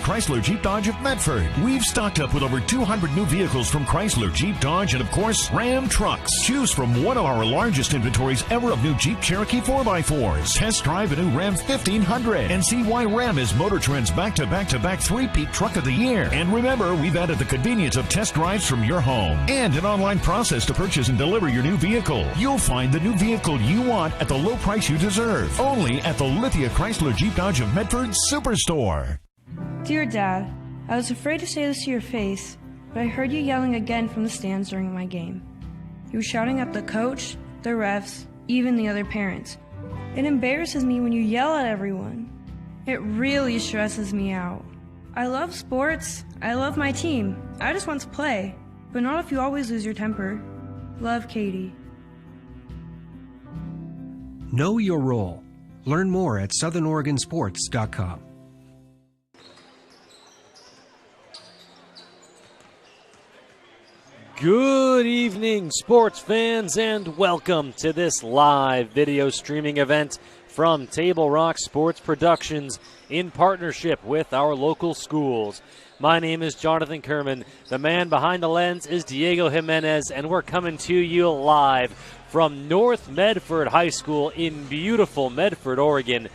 Chrysler Jeep Dodge of Medford. We've stocked up with over 200 new vehicles from Chrysler, Jeep, Dodge, and of course, Ram trucks. Choose from one of our largest inventories ever of new Jeep Cherokee 4x4s. Test drive a new Ram 1500 and see why Ram is Motor Trend's back-to-back-to-back three-peat truck of the year. And remember, we've added the convenience of test drives from your home and an online process to purchase and deliver your new vehicle. You'll find the new vehicle you want at the low price you deserve. Only at the Lithia Chrysler Jeep Dodge of Medford Superstore. Dear Dad, I was afraid to say this to your face, but I heard you yelling again from the stands during my game. You were shouting at the coach, the refs, even the other parents. It embarrasses me when you yell at everyone. It really stresses me out. I love sports. I love my team. I just want to play, but not if you always lose your temper. Love, Katie. Know your role. Learn more at southernoregonsports.com. Good evening, sports fans, and welcome to this live video streaming event from Table Rock Sports Productions in partnership with our local schools. My name is Jonathan Kerman. The man behind the lens is Diego Jimenez, and we're coming to you live from North Medford High School in beautiful Medford, Oregon.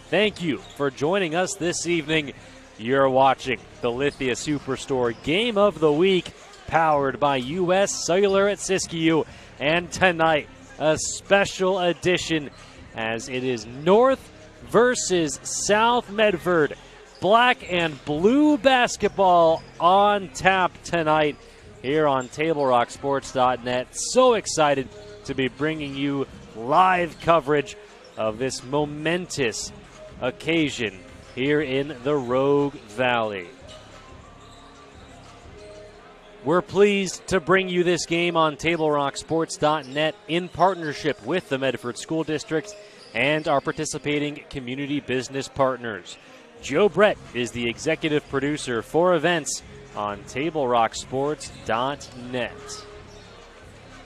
Thank you for joining us this evening. You're watching the Lithia Superstore Game of the Week, powered by U.S. Cellular at Siskiyou. And tonight, a special edition as it is North versus South Medford. Black and blue basketball on tap tonight here on TableRockSports.net. So excited to be bringing you live coverage of this momentous occasion here in the Rogue Valley. We're pleased to bring you this game on TableRockSports.net in partnership with the Medford School District and our participating community business partners. Joe Brett is the executive producer for events on TableRockSports.net.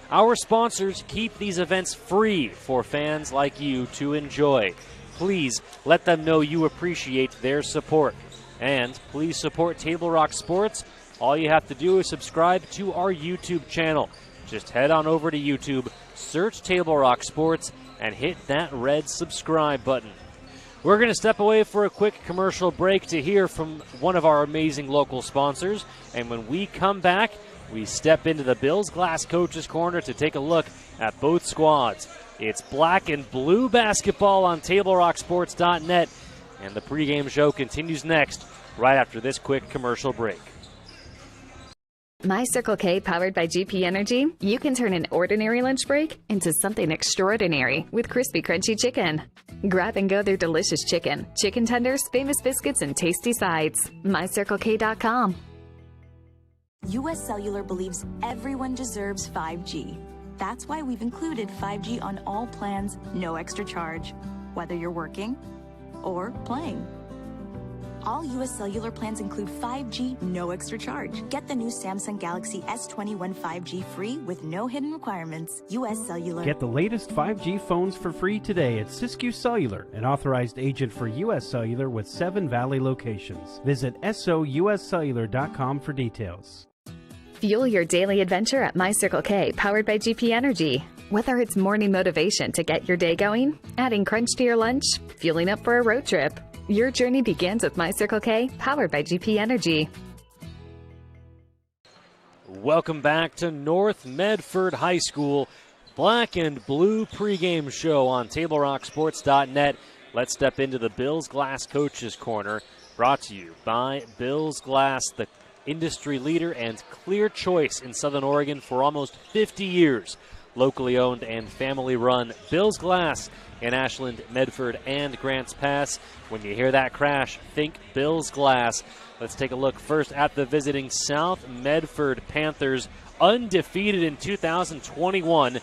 Our sponsors keep these events free for fans like you to enjoy. Please let them know you appreciate their support. And please support Table Rock Sports. All you have to do is subscribe to our YouTube channel. Just head on over to YouTube, search Table Rock Sports, and hit that red subscribe button. We're going to step away for a quick commercial break to hear from one of our amazing local sponsors. And when we come back, we step into the Bills Glass Coaches Corner to take a look at both squads. It's black and blue basketball on TableRockSports.net. And the pregame show continues next, right after this quick commercial break. My Circle K, powered by GP Energy, you can turn an ordinary lunch break into something extraordinary with crispy, crunchy chicken. Grab and go their delicious chicken, chicken tenders, famous biscuits, and tasty sides. MyCircleK.com. U.S. Cellular believes everyone deserves 5G. That's why we've included 5G on all plans, no extra charge, whether you're working or playing. All U.S. Cellular plans include 5G, no extra charge. Get the new Samsung Galaxy S21 5G free with no hidden requirements. U.S. Cellular. Get the latest 5G phones for free today at Siskiyou Cellular, an authorized agent for U.S. Cellular with 7 Valley locations. Visit souscellular.com for details. Fuel your daily adventure at My Circle K, powered by GP Energy. Whether it's morning motivation to get your day going, adding crunch to your lunch, fueling up for a road trip, your journey begins with My Circle K, powered by GP Energy. Welcome back to North Medford High School. Black and blue pregame show on TableRockSports.net. Let's step into the Bills Glass Coaches Corner, brought to you by Bills Glass, the industry leader and clear choice in Southern Oregon for almost 50 years. Locally owned and family run, Bills Glass in Ashland, Medford, and Grants Pass. When you hear that crash, think Bills Glass. Let's take a look first at the visiting South Medford Panthers, undefeated in 2021.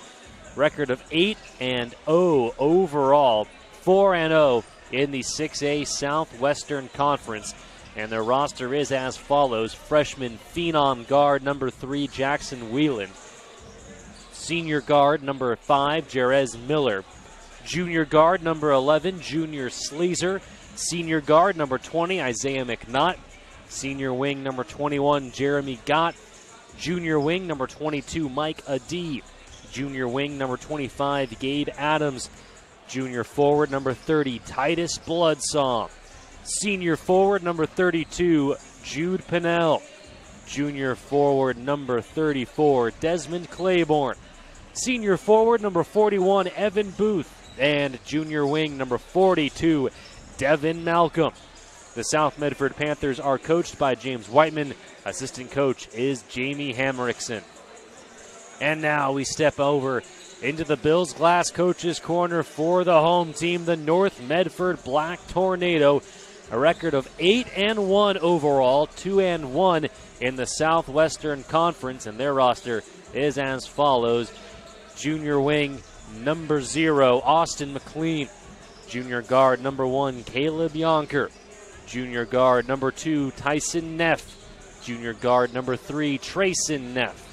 Record of 8-0 overall, 4-0 in the 6A Southwestern Conference. And their roster is as follows: freshman phenom guard number 3, Jackson Whelan. Senior guard number 5, Jerez Miller. Junior guard number 11, Junior Sleazer. Senior guard number 20, Isaiah McNutt. Senior wing number 21, Jeremy Gott. Junior wing number 22, Mike Adee. Junior wing number 25, Gabe Adams. Junior forward number 30, Titus Bloodsaw. Senior forward number 32, Jude Pinnell. Junior forward number 34, Desmond Claiborne. Senior forward number 41, Evan Booth. And junior wing number 42, Devin Malcolm. The South Medford Panthers are coached by James Whiteman. Assistant coach is Jamie Hamrickson. And now we step over into the Bills Glass Coaches Corner for the home team, the North Medford Black Tornado. A record of 8-1 overall, 2-1 in the Southwestern Conference, and their roster is as follows. Junior wing number 0, Austin McLean. Junior guard number 1, Caleb Yonker. Junior guard number 2, Tyson Neff. Junior guard number 3, Trayson Neff.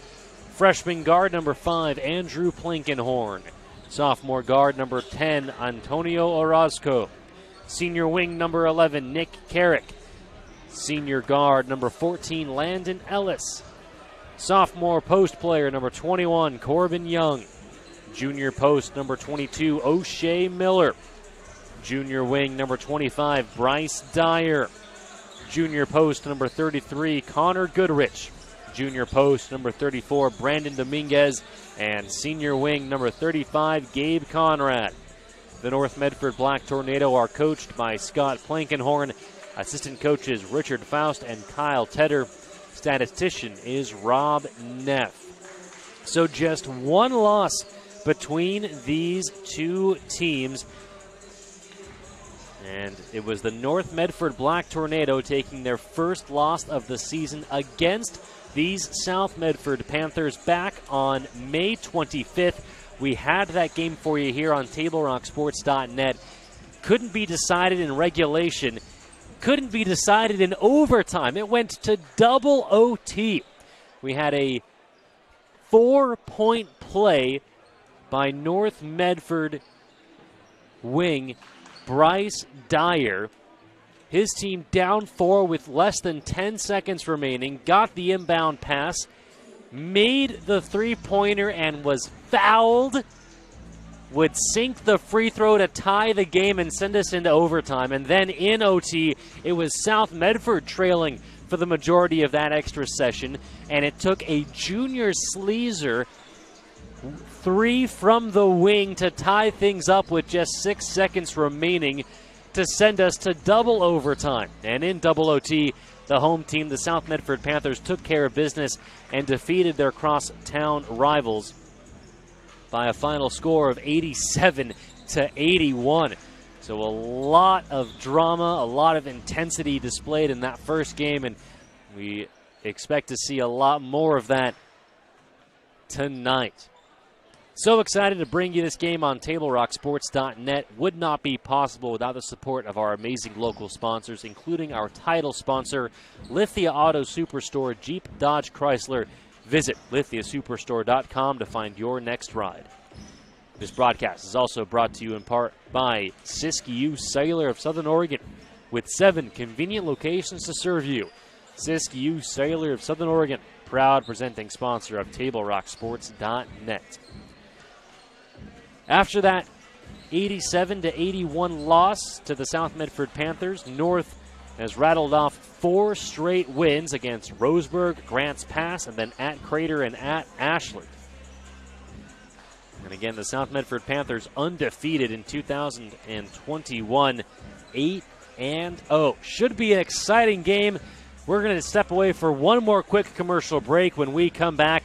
Freshman guard number 5, Andrew Plankenhorn. Sophomore guard number 10, Antonio Orozco. Senior wing number 11, Nick Carrick. Senior guard number 14, Landon Ellis. Sophomore post player number 21, Corbin Young. Junior post number 22, O'Shea Miller. Junior wing number 25, Bryce Dyer. Junior post number 33, Connor Goodrich. Junior post number 34, Brandon Dominguez. And senior wing number 35, Gabe Conrad. The North Medford Black Tornado are coached by Scott Plankenhorn. Assistant coaches Richard Faust and Kyle Tedder. Statistician is Rob Neff. So just one loss between these two teams. And it was the North Medford Black Tornado taking their first loss of the season against these South Medford Panthers back on May 25th. We had that game for you here on TableRockSports.net. Couldn't be decided in regulation. Couldn't be decided in overtime. It went to double OT. We had a 4-point play by North Medford wing Bryce Dyer. His team down 4 with less than 10 seconds remaining, got the inbound pass, made the three-pointer and was fouled, would sink the free throw to tie the game and send us into overtime. And then in OT, it was South Medford trailing for the majority of that extra session, and it took a junior sleazer 3 from the wing to tie things up with just 6 seconds remaining to send us to double overtime. And in double OT, the home team, the South Medford Panthers, took care of business and defeated their crosstown rivals by a final score of 87-81. So a lot of drama, a lot of intensity displayed in that first game, and we expect to see a lot more of that tonight. So excited to bring you this game on TableRockSports.net. Would not be possible without the support of our amazing local sponsors, including our title sponsor, Lithia Auto Superstore, Jeep, Dodge, Chrysler. Visit lithiasuperstore.com to find your next ride. This broadcast is also brought to you in part by Siskiyou Cellular of Southern Oregon, with 7 convenient locations to serve you. Siskiyou Cellular of Southern Oregon, proud presenting sponsor of TableRockSports.net. After that 87-81 loss to the South Medford Panthers, North has rattled off 4 straight wins against Roseburg, Grants Pass, and then at Crater and at Ashland. And again, the South Medford Panthers undefeated in 2021, 8-0. Should be an exciting game. We're going to step away for one more quick commercial break. When we come back,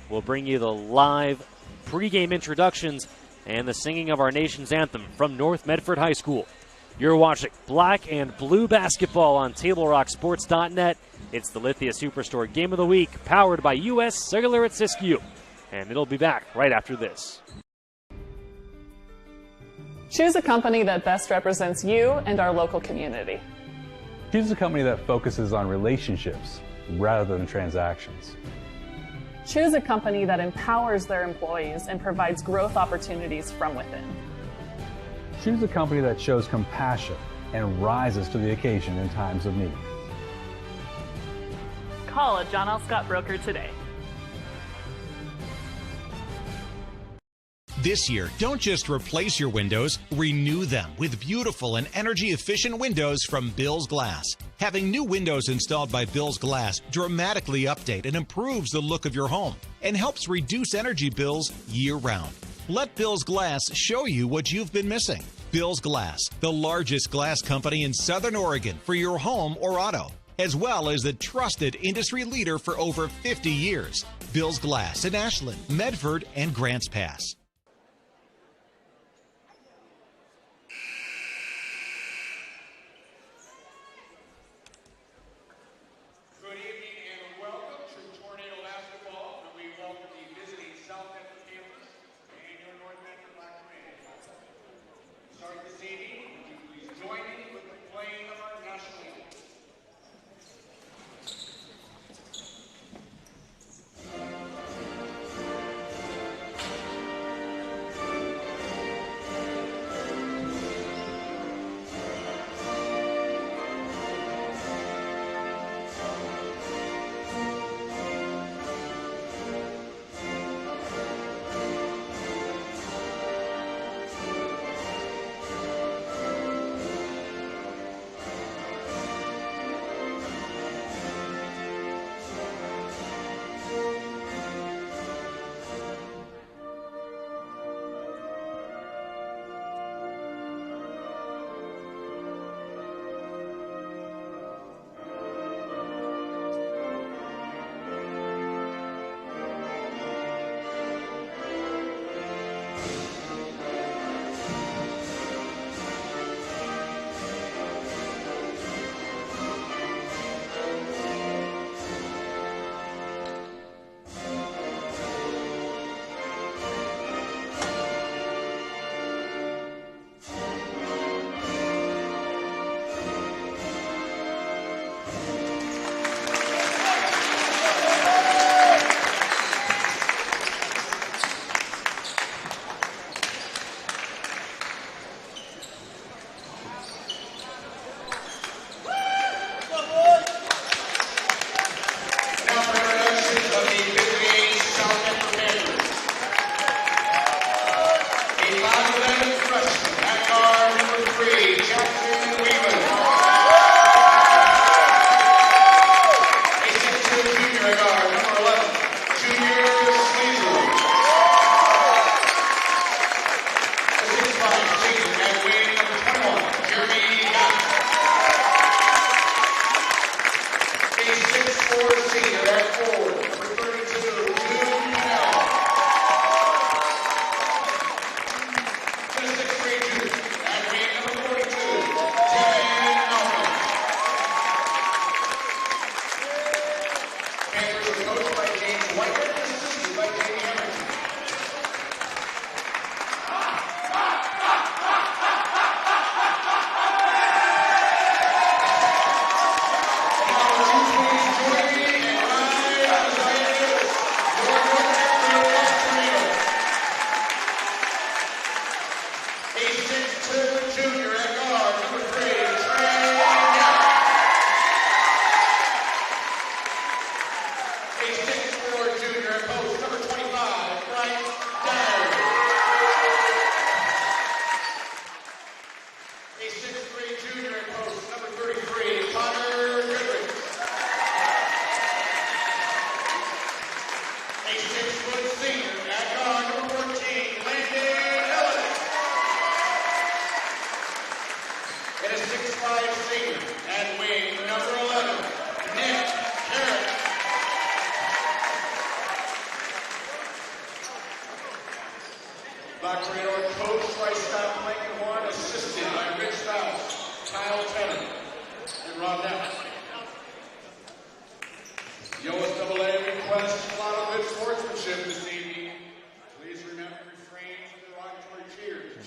we'll bring you the live pregame introductions and the singing of our nation's anthem from North Medford High School. You're watching Black and Blue Basketball on TableRockSports.net. It's the Lithia Superstore Game of the Week, powered by U.S. Cellular at Siskiyou. And it'll be back right after this. Choose a company that best represents you and our local community. Choose a company that focuses on relationships rather than transactions. Choose a company that empowers their employees and provides growth opportunities from within. Choose a company that shows compassion and rises to the occasion in times of need. Call a John L. Scott broker today. This year, don't just replace your windows, renew them with beautiful and energy-efficient windows from Bill's Glass. Having new windows installed by Bill's Glass dramatically update and improves the look of your home and helps reduce energy bills year-round. Let Bill's Glass show you what you've been missing. Bill's Glass, the largest glass company in Southern Oregon for your home or auto, as well as the trusted industry leader for over 50 years. Bill's Glass in Ashland, Medford, and Grants Pass.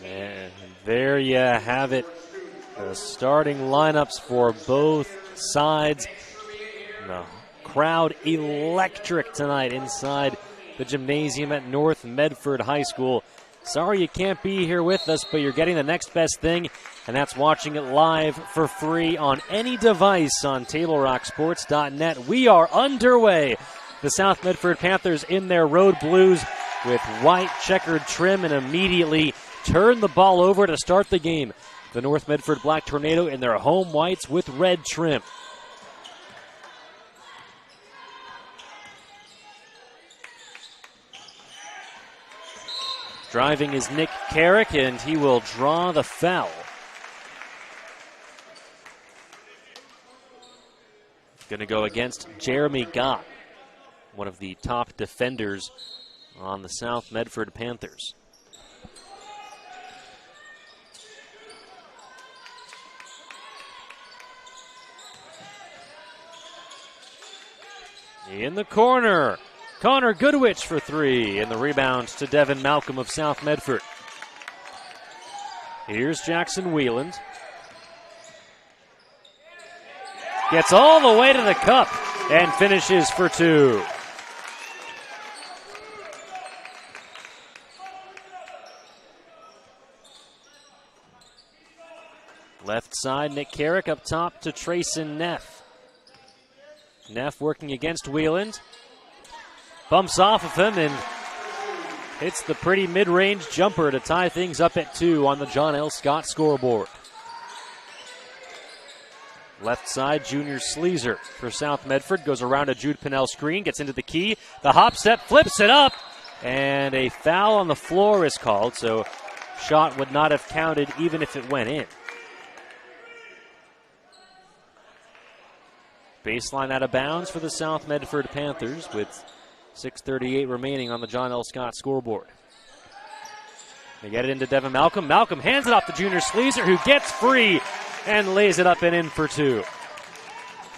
And there you have it. The starting lineups for both sides. The crowd electric tonight inside the gymnasium at North Medford High School Sorry you can't be here with us, but you're getting the next best thing, and that's watching it live for free on any device on TableRockSports.net. We are underway. The South Medford Panthers in their road blues with white checkered trim and immediately turn the ball over to start the game. The North Medford Black Tornado in their home whites with red trim. Driving is Nick Carrick, and he will draw the foul. Going to go against Jeremy Gott, one of the top defenders on the South Medford Panthers. In the corner, Connor Goodwich for three, and the rebound to Devin Malcolm of South Medford. Here's Jackson Wieland. Gets all the way to the cup and finishes for two. Left side, Nick Carrick up top to Trayson Neff. Neff working against Wieland. Bumps off of him and hits the pretty mid-range jumper to tie things up at two on the John L. Scott scoreboard. Left side, Junior Sleazer for South Medford. Goes around a Jude Pinnell screen, gets into the key. The hop step, flips it up, and a foul on the floor is called, so shot would not have counted even if it went in. Baseline out of bounds for the South Medford Panthers with 6:38 remaining on the John L. Scott scoreboard. They get it into Devin Malcolm. Malcolm hands it off to Junior Sleazer, who gets free and lays it up and in for two.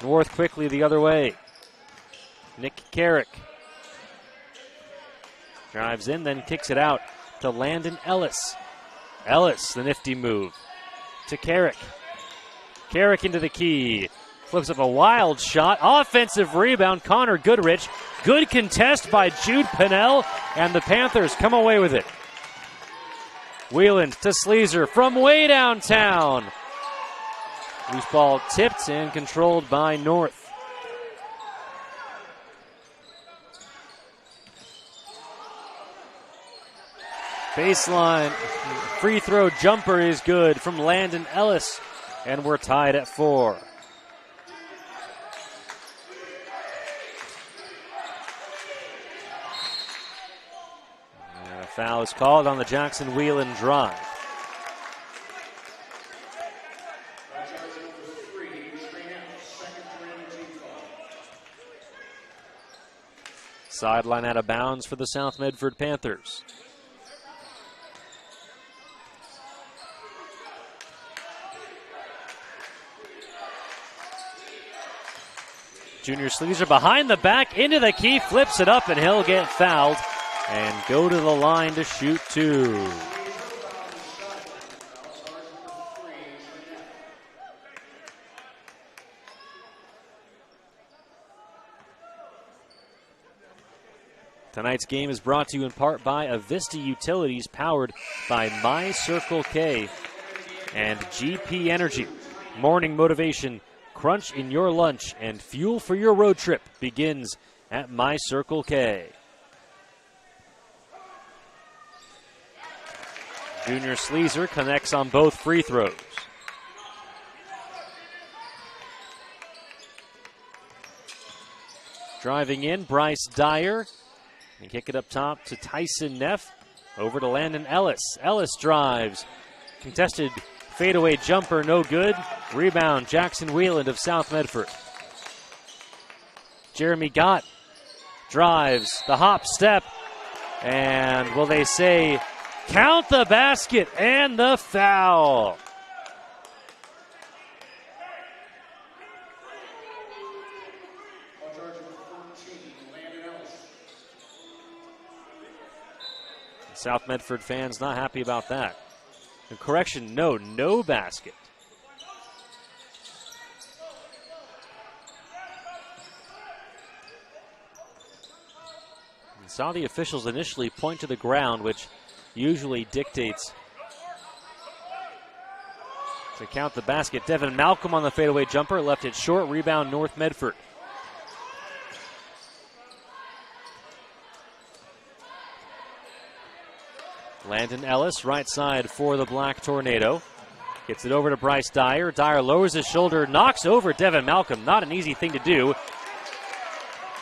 North quickly the other way. Nick Carrick drives in, then kicks it out to Landon Ellis. Ellis, the nifty move to Carrick. Carrick into the key. Flips up a wild shot. Offensive rebound, Connor Goodrich. Good contest by Jude Pinnell, and the Panthers come away with it. Wieland to Sleazer from way downtown. Loose ball tipped and controlled by North. Baseline free throw jumper is good from Landon Ellis, and we're tied at 4. And a foul is called on the Jackson Wieland drive. Sideline out of bounds for the South Medford Panthers. Junior Sleazer behind the back, into the key, flips it up, and he'll get fouled and go to the line to shoot two. Tonight's game is brought to you in part by Avista Utilities, powered by My Circle K and GP Energy. Morning motivation, crunch in your lunch, and fuel for your road trip begins at My Circle K. Junior Sleazer connects on both free throws. Driving in, Bryce Dyer. And kick it up top to Tyson Neff. Over to Landon Ellis. Ellis drives. Contested fadeaway jumper, no good. Rebound, Jackson Wieland of South Medford. Jeremy Gott drives. The hop step. And will they say, count the basket and the foul. South Medford fans not happy about that. And correction, no basket. We saw the officials initially point to the ground, which usually dictates to count the basket. Devin Malcolm on the fadeaway jumper, left it short. Rebound, North Medford. Landon Ellis, right side for the Black Tornado. Gets it over to Bryce Dyer. Dyer lowers his shoulder, knocks over Devin Malcolm. Not an easy thing to do.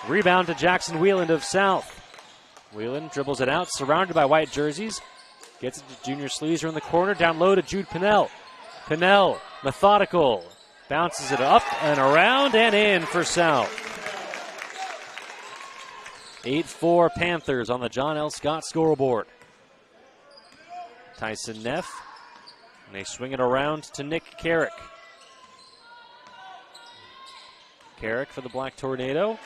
Rebound to Jackson Wheeland of South. Wheeland dribbles it out, surrounded by white jerseys. Gets it to Junior Sleazer in the corner. Down low to Jude Pinnell. Pinnell, methodical. Bounces it up and around and in for South. 8-4 Panthers on the John L. Scott scoreboard. Tyson Neff. And they swing it around to Nick Carrick. Carrick for the Black Tornado.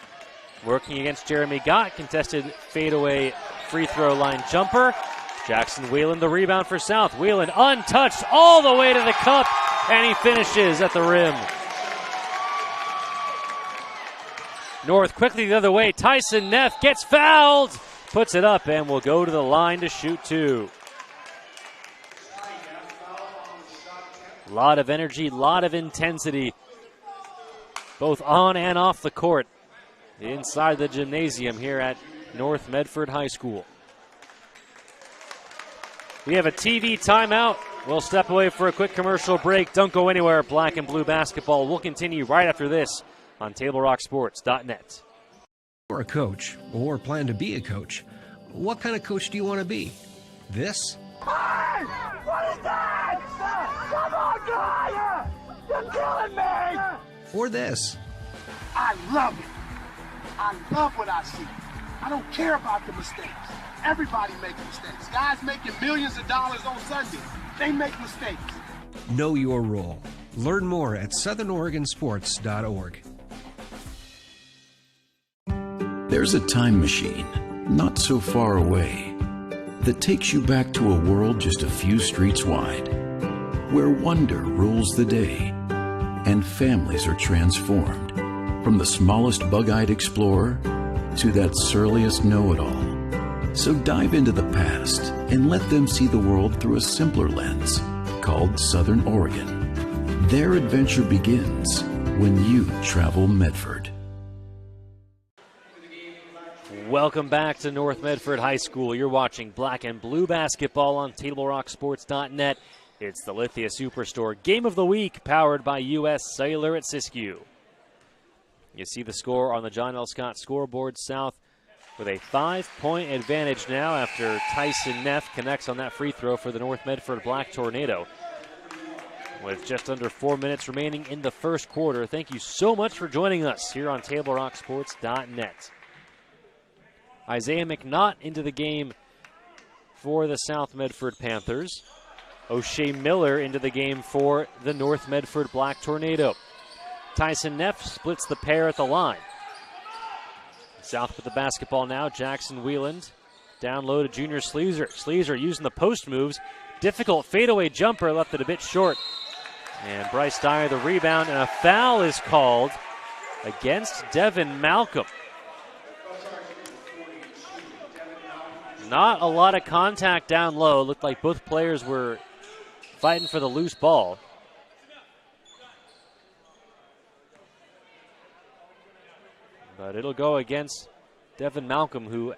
Working against Jeremy Gott. Contested fadeaway free throw line jumper. Jackson Wheeland the rebound for South. Wheeland untouched all the way to the cup. And he finishes at the rim. North quickly the other way. Tyson Neff gets fouled. Puts it up and will go to the line to shoot two. A lot of energy, a lot of intensity, both on and off the court, inside the gymnasium here at North Medford High School. We have a TV timeout. We'll step away for a quick commercial break. Don't go anywhere. Black and blue basketball will continue right after this on TableRockSports.net. You're a coach or plan to be a coach. What kind of coach do you want to be? This? Hey! What is that? Come on, Dyer! You're killing me! Or this? I love it. I love what I see. I don't care about the mistakes. Everybody makes mistakes. Guys making millions of dollars on Sunday, they make mistakes. Know your role. Learn more at southernoregonsports.org. There's a time machine, not so far away, that takes you back to a world just a few streets wide, where wonder rules the day and families are transformed, from the smallest bug-eyed explorer to that surliest know-it-all. So dive into the past and let them see the world through a simpler lens called Southern Oregon. Their adventure begins when you travel Medford. Welcome back to North Medford High School. You're watching Black and Blue basketball on TableRockSports.net. It's the Lithia Superstore Game of the Week, powered by U.S. Cellular at Siskiyou. You see the score on the John L. Scott scoreboard. South with a 5-point advantage now after Tyson Neff connects on that free throw for the North Medford Black Tornado. With just under 4 minutes remaining in the first quarter. Thank you so much for joining us here on TableRockSports.net. Isaiah McNaught into the game for the South Medford Panthers. O'Shea Miller into the game for the North Medford Black Tornado. Tyson Neff splits the pair at the line. South with the basketball now. Jackson Wheeland down low to Junior Sleazer. Sleazer using the post moves. Difficult fadeaway jumper, left it a bit short. And Bryce Dyer the rebound, and a foul is called against Devin Malcolm. Not a lot of contact down low. Looked like both players were fighting for the loose ball. But it'll go against Devin Malcolm, who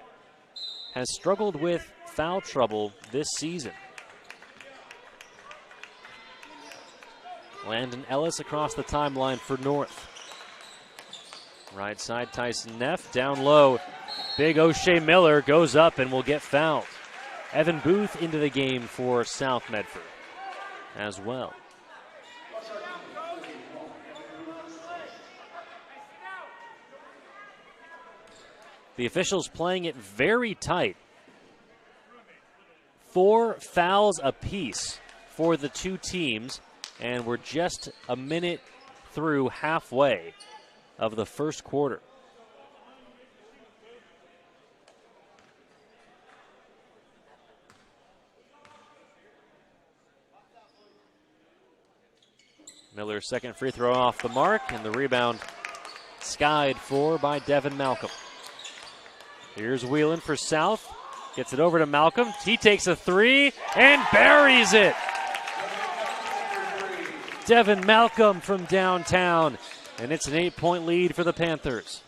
has struggled with foul trouble this season. Landon Ellis across the timeline for North. Right side, Tyson Neff. Down low, big O'Shea Miller goes up and will get fouled. Evan Booth into the game for South Medford as well. The officials playing it very tight. 4 fouls apiece for the two teams, and we're just a minute through halfway of the first quarter. Miller's second free throw off the mark, and the rebound skied for by Devin Malcolm. Here's Wheeland for South. Gets it over to Malcolm. He takes a three and buries it. Devin Malcolm from downtown. And it's an 8-point lead for the Panthers.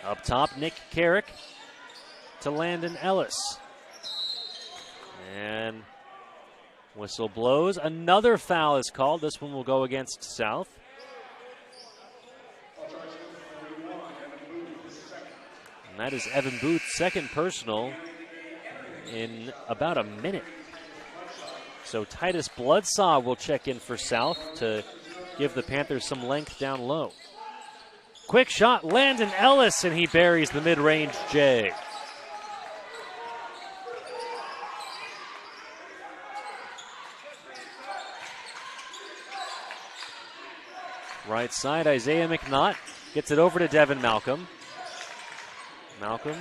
Up top, Nick Carrick to Landon Ellis. And whistle blows. Another foul is called. This one will go against South. And that is Evan Booth's second personal in about a minute. So Titus Bloodsaw will check in for South to give the Panthers some length down low. Quick shot, Landon Ellis, and he buries the mid-range J. Right side, Isaiah McNaught gets it over to Devin Malcolm. Malcolm,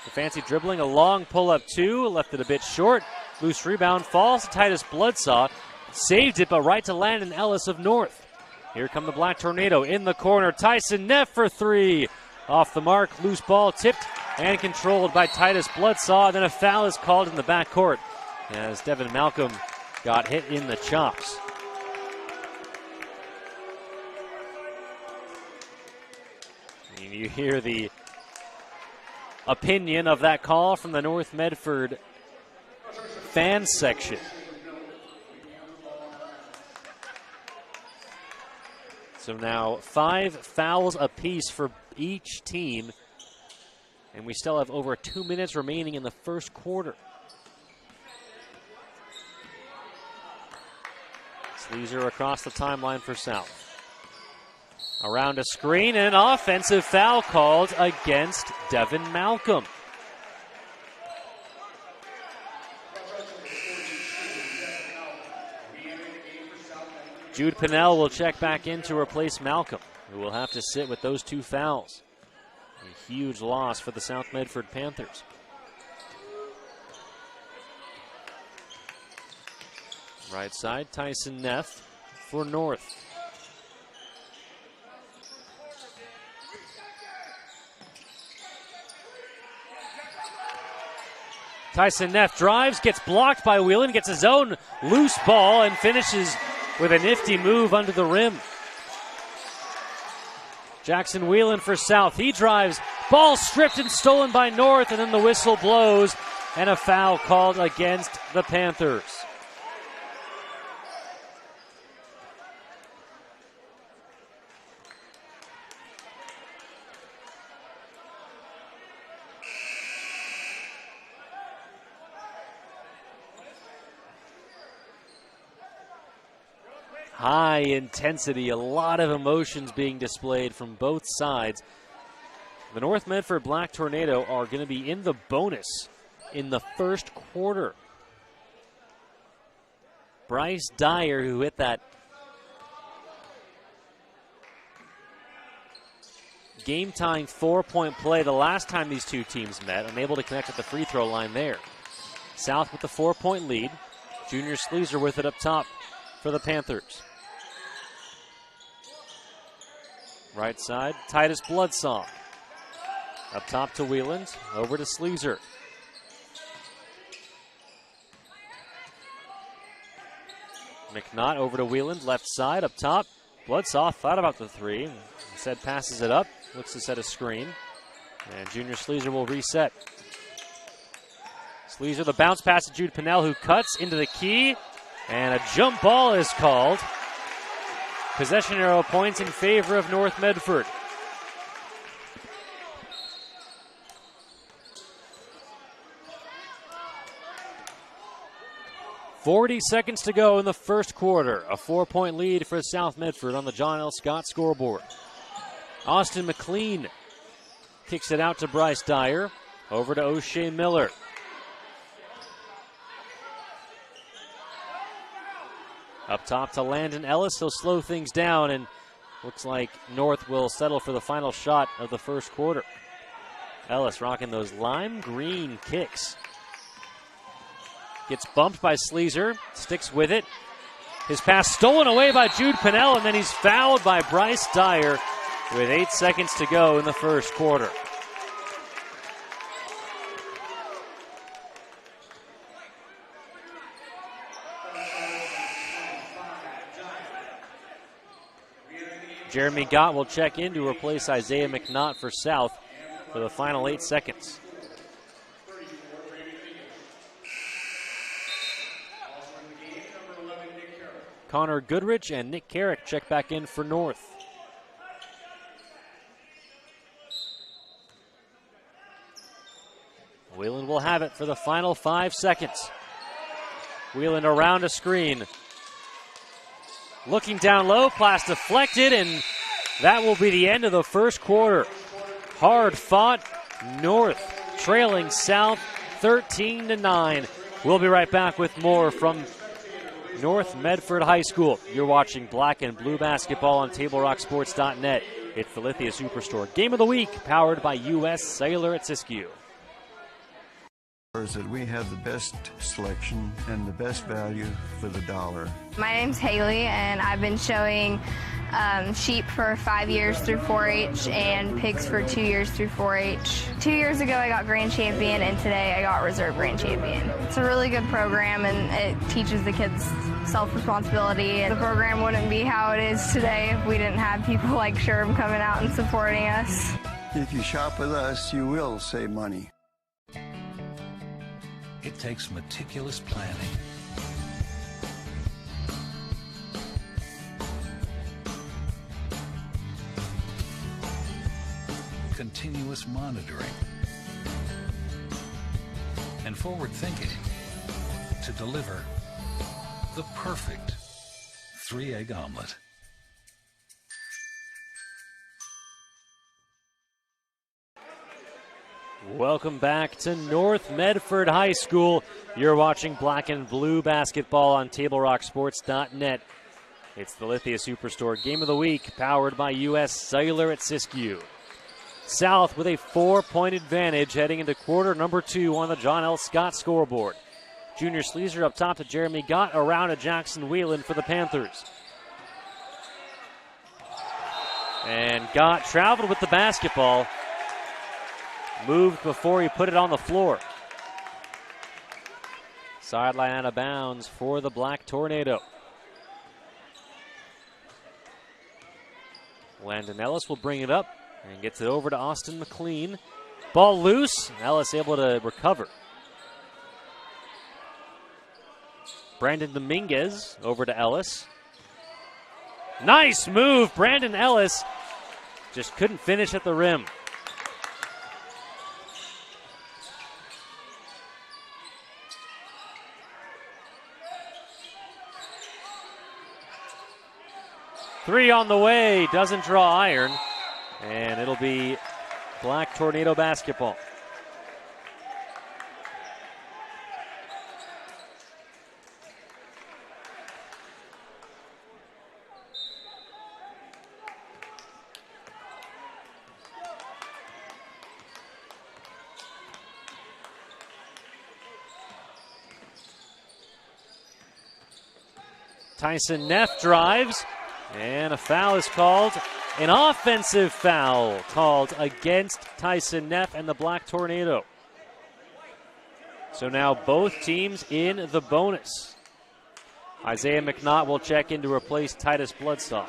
the fancy dribbling, a long pull-up two, left it a bit short. Loose rebound falls to Titus Bloodsaw. Saved it, but right to Landon Ellis of North. Here come the Black Tornado in the corner. Tyson Neff for three. Off the mark, loose ball tipped and controlled by Titus Bloodsaw. Then a foul is called in the backcourt as Devin Malcolm got hit in the chops. And you hear the opinion of that call from the North Medford fan section. So now 5 fouls apiece for each team, and we still have over 2 minutes remaining in the first quarter. Sleazer across the timeline for South. Around a screen, and an offensive foul called against Devin Malcolm. Jude Pinnell will check back in to replace Malcolm, who will have to sit with those 2 fouls. A huge loss for the South Medford Panthers. Right side, Tyson Neff for North. Tyson Neff drives, gets blocked by Whelan, gets his own loose ball, and finishes with a nifty move under the rim. Jackson Whelan for South. He drives, ball stripped and stolen by North, and then the whistle blows, and a foul called against the Panthers. High intensity, a lot of emotions being displayed from both sides. The North Medford Black Tornado are going to be in the bonus in the first quarter. Bryce Dyer, who hit that game-tying 4-point play the last time these two teams met, unable to connect at the free throw line there. South with the 4-point lead. Junior Sleazer with it up top for the Panthers. Right side, Titus Bloodsaw. Up top to Wheeland, over to Sleazer. McNaught over to Wheeland, left side, up top. Bloodsaw thought about the three, instead passes it up, looks to set a screen. And Junior Sleazer will reset. Sleazer, the bounce pass to Jude Pinnell, who cuts into the key. And a jump ball is called. Possession arrow points in favor of North Medford. .40 seconds to go in the first quarter. A 4-point lead for South Medford on the John L. Scott scoreboard. Austin McLean kicks it out to Bryce Dyer. Over to O'Shea Miller. Up top to Landon Ellis. He'll slow things down, and looks like North will settle for the final shot of the first quarter. Ellis rocking those lime green kicks. Gets bumped by Sleazer, sticks with it. His pass stolen away by Jude Pinnell, and then he's fouled by Bryce Dyer with 8 seconds to go in the first quarter. Jeremy Gott will check in to replace Isaiah McNaught for South for the final 8 seconds. Connor Goodrich and Nick Carrick check back in for North. Wheeland will have it for the final 5 seconds. Wheeland around a screen. Looking down low, pass deflected, and that will be the end of the first quarter. Hard fought, North trailing South 13-9. We'll be right back with more from North Medford High School. You're watching Black and Blue Basketball on TableRockSports.net. It's the Lithia Superstore Game of the Week, powered by U.S. Cellular at Siskiyou. Is that we have the best selection and the best value for the dollar. My name's Haley, and I've been showing sheep for 5 years through 4-H and pigs for 2 years through 4-H. 2 years ago I got grand champion, and today I got reserve grand champion. It's a really good program, and it teaches the kids self-responsibility. The program wouldn't be how it is today if we didn't have people like Sherm coming out and supporting us. If you shop with us, you will save money. It takes meticulous planning, continuous monitoring, and forward thinking to deliver the perfect 3-egg omelet. Welcome back to North Medford High School. You're watching Black and Blue Basketball on TableRockSports.net. It's the Lithia Superstore Game of the Week, powered by U.S. Cellular at Siskiyou. South with a 4-point advantage heading into quarter number 2 on the John L. Scott scoreboard. Junior Sleezer up top to Jeremy Gott, around to Jackson Whelan for the Panthers. And Gott traveled with the basketball. Moved before he put it on the floor. Sideline out of bounds for the Black Tornado. Landon Ellis will bring it up and gets it over to Austin McLean. Ball loose. Ellis able to recover. Brandon Dominguez over to Ellis. Nice move. Brandon Ellis just couldn't finish at the rim. Three on the way, doesn't draw iron, and it'll be Black Tornado basketball. Tyson Neff drives. And a foul is called, an offensive foul called against Tyson Neff and the Black Tornado. So now both teams in the bonus. Isaiah McNaught will check in to replace Titus Bloodsaw.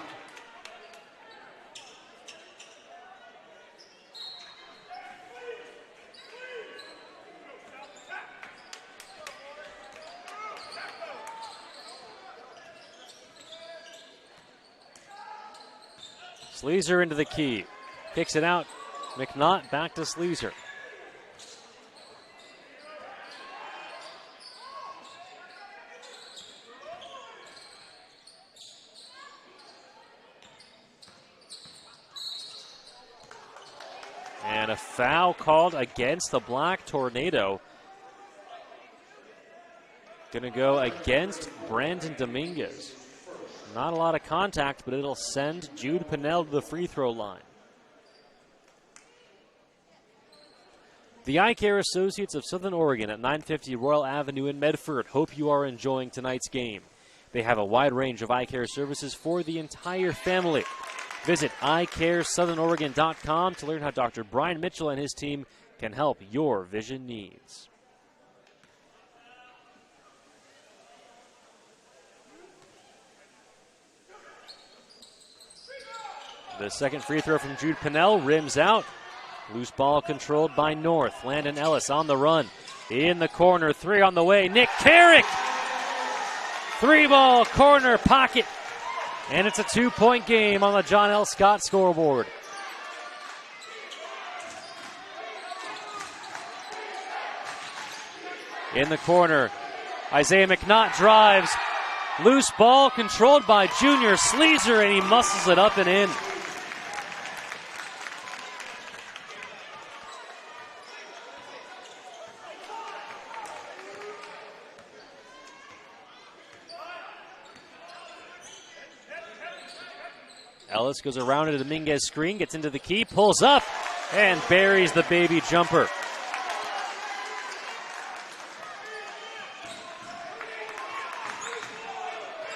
Sleezer into the key. Kicks it out. McNaught back to Sleezer. And a foul called against the Black Tornado. Going to go against Brandon Dominguez. Not a lot of contact, but it'll send Jude Pinnell to the free throw line. The Eye Care Associates of Southern Oregon at 950 Royal Avenue in Medford hope you are enjoying tonight's game. They have a wide range of eye care services for the entire family. Visit eyecaresouthernoregon.com to learn how Dr. Brian Mitchell and his team can help your vision needs. The second free throw from Jude Pinnell rims out. Loose ball controlled by North. Landon Ellis on the run. In the corner, three on the way. Nick Carrick! 3-ball corner pocket. And it's a 2-point game on the John L. Scott scoreboard. In the corner, Isaiah McNaught drives. Loose ball controlled by Junior Sleazer, and he muscles it up and in. Ellis goes around a Dominguez screen, gets into the key, pulls up, and buries the baby jumper.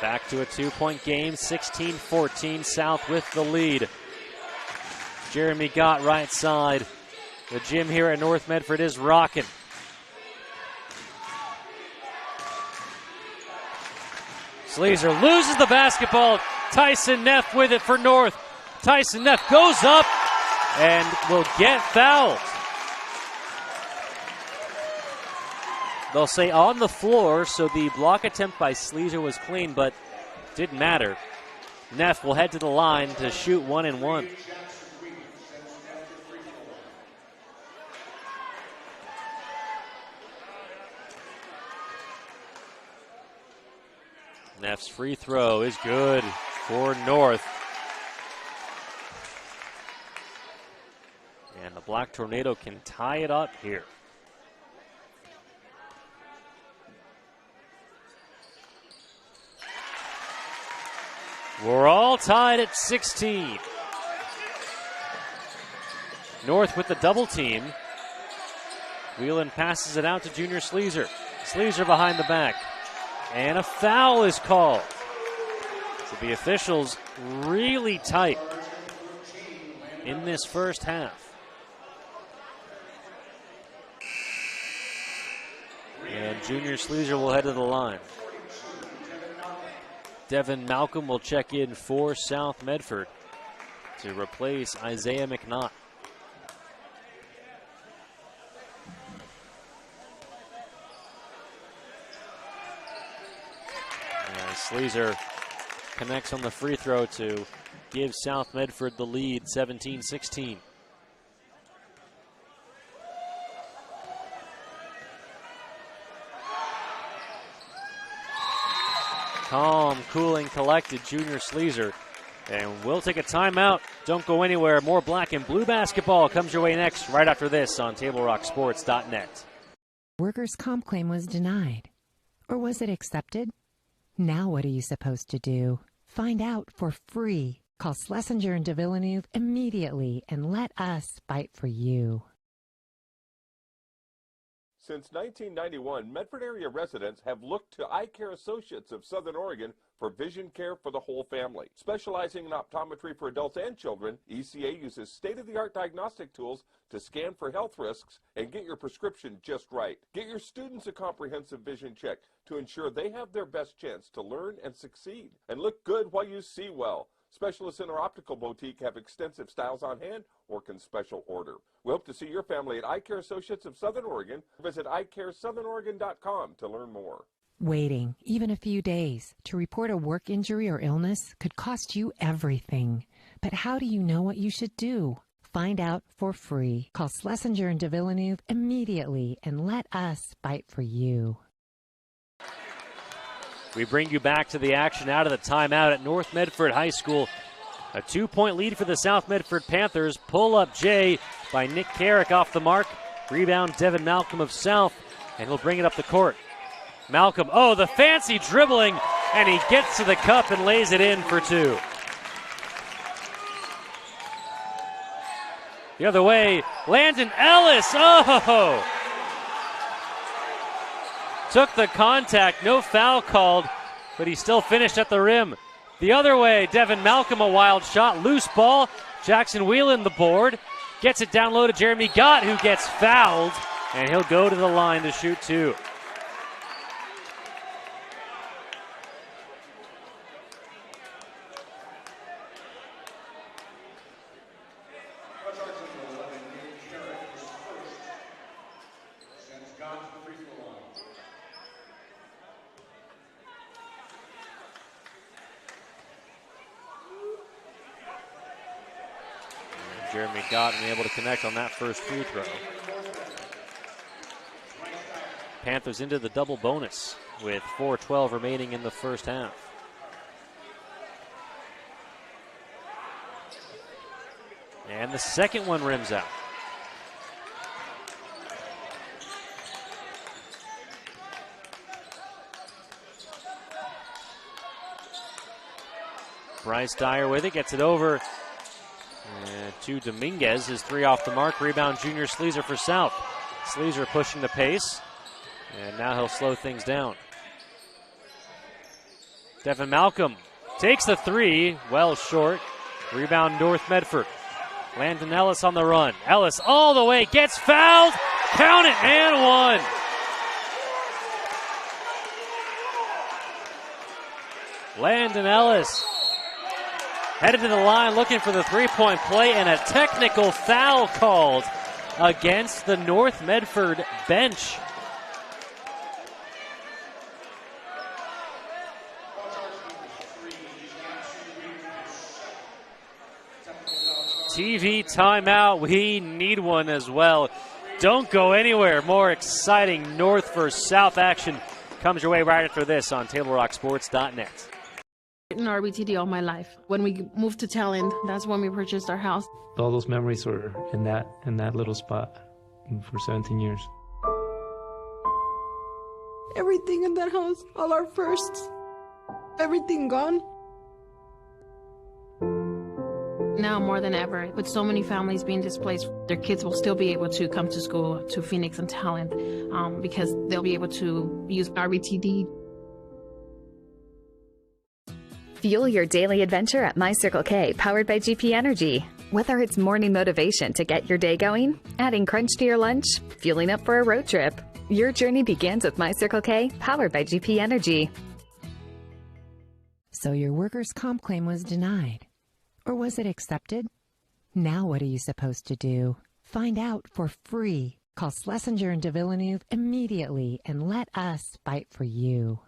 Back to a 2-point game, 16-14, South with the lead. Jeremy Gott right side. The gym here at North Medford is rocking. Sleazer loses the basketball. Tyson Neff with it for North. Tyson Neff goes up and will get fouled. They'll say on the floor, so the block attempt by Sleazer was clean, but didn't matter. Neff will head to the line to shoot 1-and-1. Neff's free throw is good for North. And the Black Tornado can tie it up here. We're all tied at 16. North with the double team. Whelan passes it out to Junior Sleazer. Sleazer behind the back. And a foul is called. So the officials really tight in this first half. And Junior Sleazer will head to the line. Devin Malcolm will check in for South Medford to replace Isaiah McNaught. Sleazer connects on the free throw to give South Medford the lead, 17-16. Calm, cool, and collected Junior Sleazer. And we'll take a timeout. Don't go anywhere. More black and blue basketball comes your way next, right after this on TableRockSports.net. Workers' comp claim was denied. Or was it accepted? Now what are you supposed to do? Find out for free. Call Schlesinger and de Villeneuve immediately and let us fight for you. Since 1991, Medford area residents have looked to Eye Care Associates of Southern Oregon for vision care for the whole family. Specializing in optometry for adults and children, ECA uses state-of-the-art diagnostic tools to scan for health risks and get your prescription just right. Get your students a comprehensive vision check to ensure they have their best chance to learn and succeed. And look good while you see well. Specialists in our optical boutique have extensive styles on hand or can special order. We hope to see your family at Eye Care Associates of Southern Oregon. Visit eyecaresouthernoregon.com to learn more. Waiting, even a few days, to report a work injury or illness could cost you everything. But how do you know what you should do? Find out for free. Call Schlesinger and de Villeneuve immediately and let us fight for you. We bring you back to the action out of the timeout at North Medford High School. A 2-point lead for the South Medford Panthers. Pull-up J by Nick Carrick off the mark. Rebound Devin Malcolm of South, and he'll bring it up the court. Malcolm, oh, the fancy dribbling, and he gets to the cup and lays it in for two. The other way, Landon Ellis, oh! Took the contact, no foul called, but he still finished at the rim. The other way, Devin Malcolm, a wild shot, loose ball. Jackson Whelan the board, gets it down low to Jeremy Gott, who gets fouled, and he'll go to the line to shoot two. Jeremy Gott able to connect on that first free throw. Panthers into the double bonus with 4:12 remaining in the first half. And the second one rims out. Bryce Dyer with it, gets it over to Dominguez. His three off the mark. Rebound Junior Sleazer for South. Sleazer pushing the pace, and now he'll slow things down. Devin Malcolm takes the three, well short. Rebound North Medford. Landon Ellis on the run. Ellis all the way, gets fouled. Count it, and one. Landon Ellis headed to the line looking for the three-point play, and a technical foul called against the North Medford bench. TV timeout. We need one as well. Don't go anywhere. More exciting North versus South action comes your way right after this on TableRockSports.net. In RBTD all my life. When we moved to Talent, that's when we purchased our house. All those memories were in that little spot for 17 years. Everything in that house, all our firsts, everything gone. Now more than ever, with so many families being displaced, their kids will still be able to come to school to Phoenix and Talent because they'll be able to use RBTD. Fuel your daily adventure at My Circle K, powered by GP Energy. Whether it's morning motivation to get your day going, adding crunch to your lunch, fueling up for a road trip, your journey begins with My Circle K, powered by GP Energy. So your workers' comp claim was denied. Or was it accepted? Now what are you supposed to do? Find out for free. Call Schlesinger and de Villeneuve immediately and let us fight for you.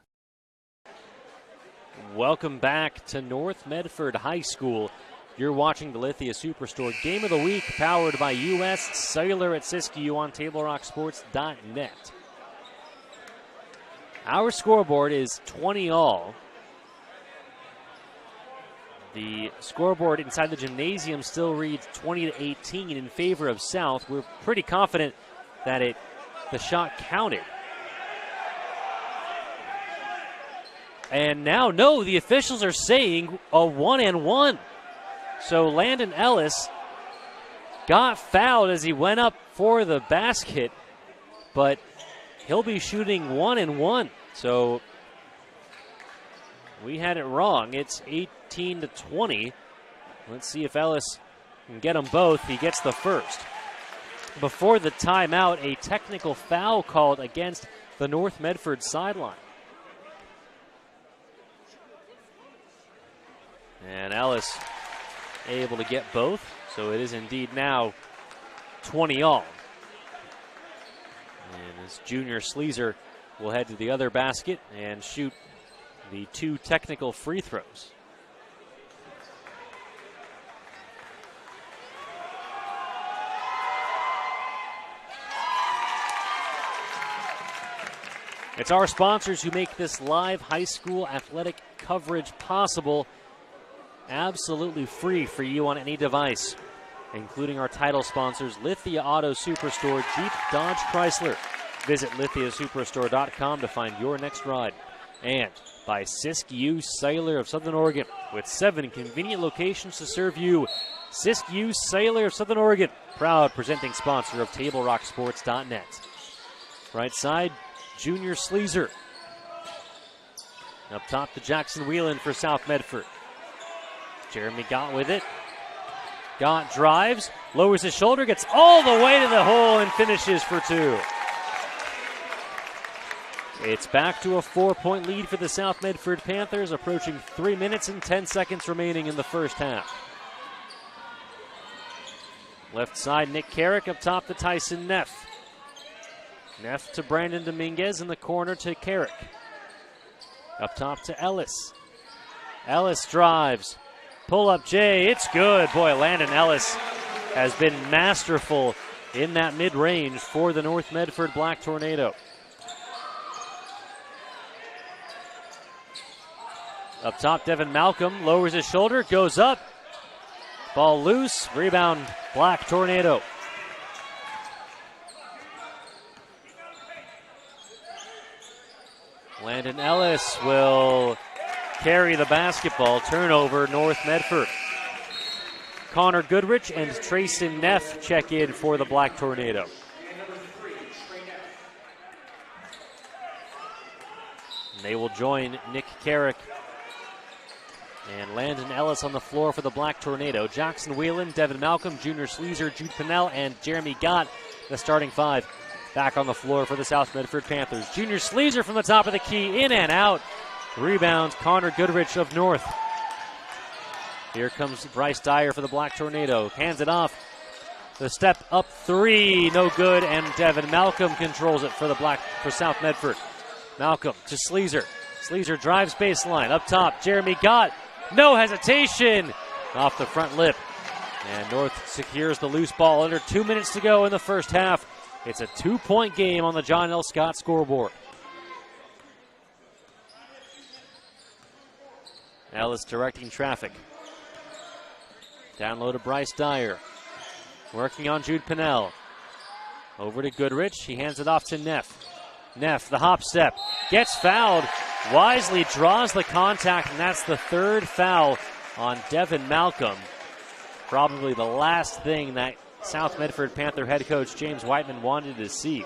Welcome back to North Medford High School. You're watching the Lithia Superstore Game of the Week, powered by U.S. Cellular at Siskiyou on TableRockSports.net. Our scoreboard is 20 all. The scoreboard inside the gymnasium still reads 20-18 in favor of South. We're pretty confident that the shot counted. And now, no, the officials are saying a 1-and-1. So Landon Ellis got fouled as he went up for the basket, but he'll be shooting 1-and-1. So we had it wrong. It's 18-20. Let's see if Ellis can get them both. He gets the first. Before the timeout, a technical foul called against the North Medford sideline. And Ellis able to get both, so it is indeed now 20 all. And as Junior Sleazer will head to the other basket and shoot the two technical free throws. It's our sponsors who make this live high school athletic coverage possible. Absolutely free for you on any device, including our title sponsors, Lithia Auto Superstore, Jeep, Dodge, Chrysler. Visit lithiasuperstore.com to find your next ride. And by Siskiyou Cellular of Southern Oregon, with 7 convenient locations to serve you. Siskiyou Cellular of Southern Oregon, proud presenting sponsor of TableRockSports.net. Right side, Junior Sleazer. Up top to Jackson Whelan for South Medford. Jeremy Gott with it. Gott drives, lowers his shoulder, gets all the way to the hole and finishes for 2. It's back to a 4-point lead for the South Medford Panthers, approaching 3 minutes and 10 seconds remaining in the first half. Left side, Nick Carrick. Up top to Tyson Neff. Neff to Brandon Dominguez in the corner to Carrick. Up top to Ellis. Ellis drives. Pull up Jay. It's good. Boy, Landon Ellis has been masterful in that mid-range for the North Medford Black Tornado. Up top, Devin Malcolm lowers his shoulder, goes up. Ball loose. Rebound, Black Tornado. Landon Ellis will carry the basketball. Turnover, North Medford. Connor Goodrich and Trayson Neff check in for the Black Tornado. And they will join Nick Carrick and Landon Ellis on the floor for the Black Tornado. Jackson Whelan, Devin Malcolm, Junior Sleazer, Jude Pinnell, and Jeremy Gott, the starting 5. Back on the floor for the South Medford Panthers. Junior Sleazer from the top of the key, in and out. Rebound, Connor Goodrich of North. Here comes Bryce Dyer for the Black Tornado. Hands it off. The step up 3, no good, and Devin Malcolm controls it for South Medford. Malcolm to Sleazer. Sleazer drives baseline. Up top, Jeremy Gott. No hesitation. Off the front lip. And North secures the loose ball. Under 2 minutes to go in the first half. It's a 2-point game on the John L. Scott scoreboard. Ellis directing traffic. Down low to Bryce Dyer. Working on Jude Pinnell. Over to Goodrich. He hands it off to Neff. Neff, the hop step. Gets fouled. Wisely draws the contact, and that's the 3rd foul on Devin Malcolm. Probably the last thing that South Medford Panther head coach James Whiteman wanted to see.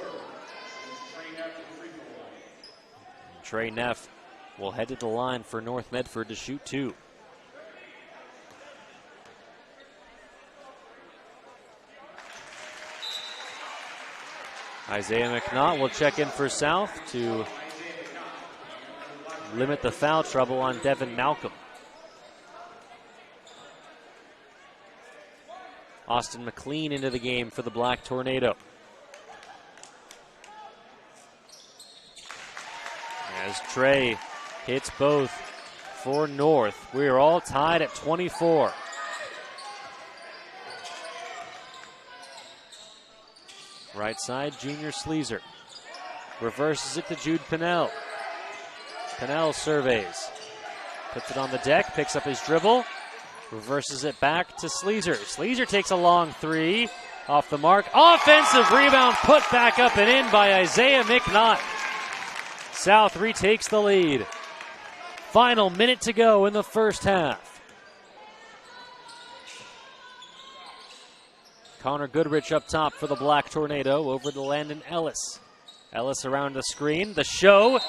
Trey Neff will head to the line for North Medford to shoot 2. Isaiah McNaught will check in for South to limit the foul trouble on Devin Malcolm. Austin McLean into the game for the Black Tornado. As Trey hits both for North. We are all tied at 24. Right side, Junior Sleazer. Reverses it to Jude Pinnell. Pinnell surveys. Puts it on the deck, picks up his dribble. Reverses it back to Sleazer. Sleazer takes a long 3. Off the mark. Offensive rebound put back up and in by Isaiah McNaught. South retakes the lead. Final minute to go in the first half. Connor Goodrich up top for the Black Tornado. Over to Landon Ellis. Ellis around the screen. The show.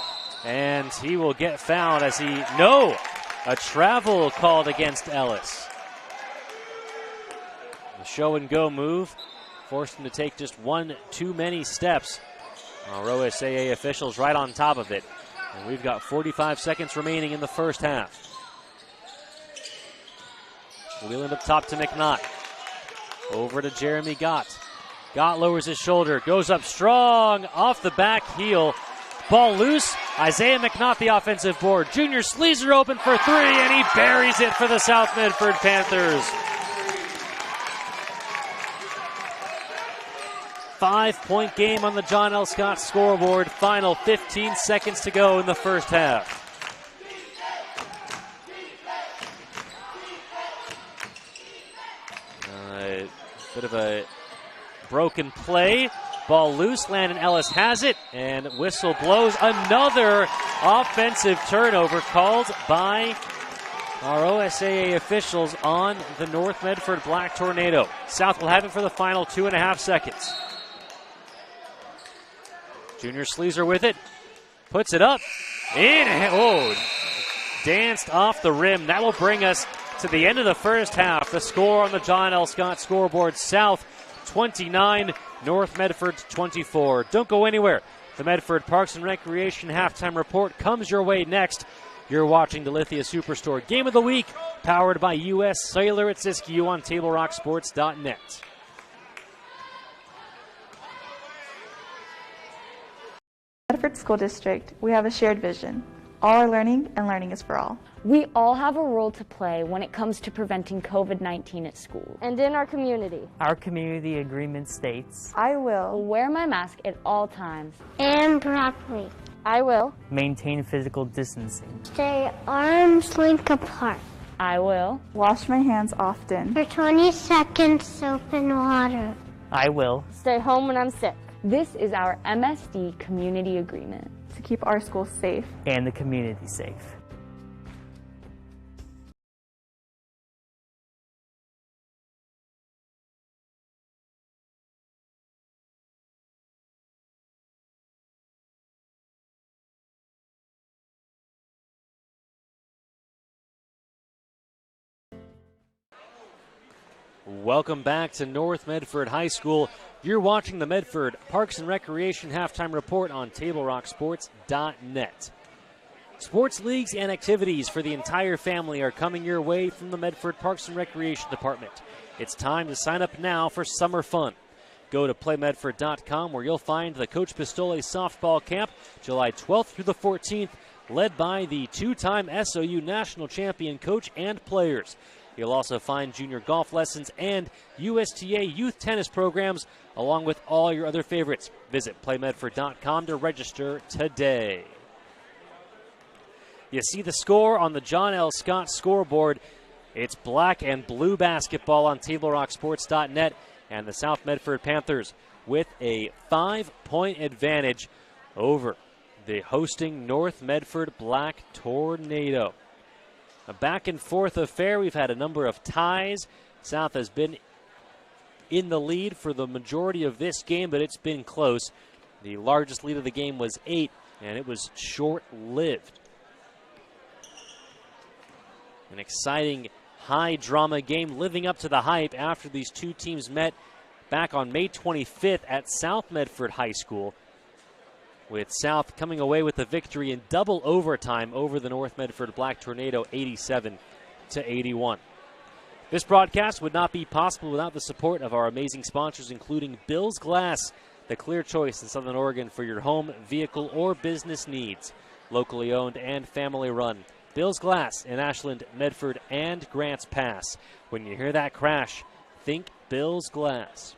And he will get fouled as a travel called against Ellis. The show and go move forced him to take just one too many steps. Our OSAA officials right on top of it. And we've got 45 seconds remaining in the first half. Wheeland up top to McNaught. Over to Jeremy Gott. Gott lowers his shoulder, goes up strong, off the back heel. Ball loose. Isaiah McNaught, the offensive board. Junior Sleazer open for 3, and he buries it for the South Medford Panthers. 5-point game on the John L. Scott scoreboard. Final 15 seconds to go in the first half. Bit of a broken play. Ball loose. Landon Ellis has it, and whistle blows. Another offensive turnover called by our OSAA officials on the North Medford Black Tornado. South will have it for the final 2.5 seconds. Junior Sleazer with it. Puts it up. In. Oh, danced off the rim. That will bring us to the end of the first half. The score on the John L. Scott scoreboard: South 29, North Medford 24. Don't go anywhere. The Medford Parks and Recreation halftime report comes your way next. You're watching the Lithia Superstore Game of the Week, powered by U.S. Cellular at Siskiyou on TableRockSports.net. Medford School District, we have a shared vision. All are learning, and learning is for all. We all have a role to play when it comes to preventing COVID-19 at school. And in our community. Our community agreement states, I will wear my mask at all times. And properly. I will maintain physical distancing. Stay arms length apart. I will wash my hands often. For 20 seconds, soap and water. I will stay home when I'm sick. This is our MSD community agreement. To keep our schools safe. And the community safe. Welcome back to North Medford High School. You're watching the Medford Parks and Recreation halftime report on TableRockSports.net. Sports leagues and activities for the entire family are coming your way from the Medford Parks and Recreation Department. It's time to sign up now for summer fun. Go to playmedford.com where you'll find the Coach Pistole softball camp July 12th through the 14th, led by the two-time SOU national champion coach and players. You'll also find junior golf lessons and USTA youth tennis programs, along with all your other favorites. Visit playmedford.com to register today. You see the score on the John L. Scott scoreboard. It's black and blue basketball on TableRockSports.net, and the South Medford Panthers with a 5-point advantage over the hosting North Medford Black Tornado. A back-and-forth affair. We've had a number of ties. South has been in the lead for the majority of this game, but it's been close. The largest lead of the game was 8, and it was short-lived. An exciting, high-drama game living up to the hype after these two teams met back on May 25th at South Medford High School, with South coming away with the victory in double overtime over the North Medford Black Tornado, 87-81. This broadcast would not be possible without the support of our amazing sponsors, including Bill's Glass, the clear choice in Southern Oregon for your home, vehicle, or business needs. Locally owned and family run. Bill's Glass in Ashland, Medford, and Grants Pass. When you hear that crash, think Bill's Glass.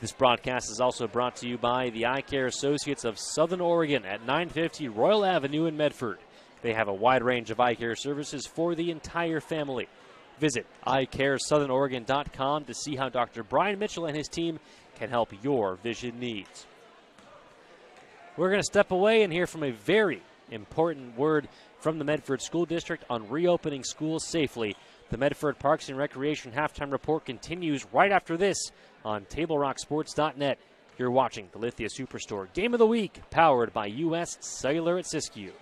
This broadcast is also brought to you by the Eye Care Associates of Southern Oregon at 950 Royal Avenue in Medford. They have a wide range of eye care services for the entire family. Visit eyecaresouthern.oregon.com to see how Dr. Brian Mitchell and his team can help your vision needs. We're going to step away and hear from a very important word from the Medford School District on reopening schools safely. The Medford Parks and Recreation halftime report continues right after this on TableRockSports.net. You're watching the Lithia Superstore Game of the Week, powered by U.S. Cellular at Siskiyou.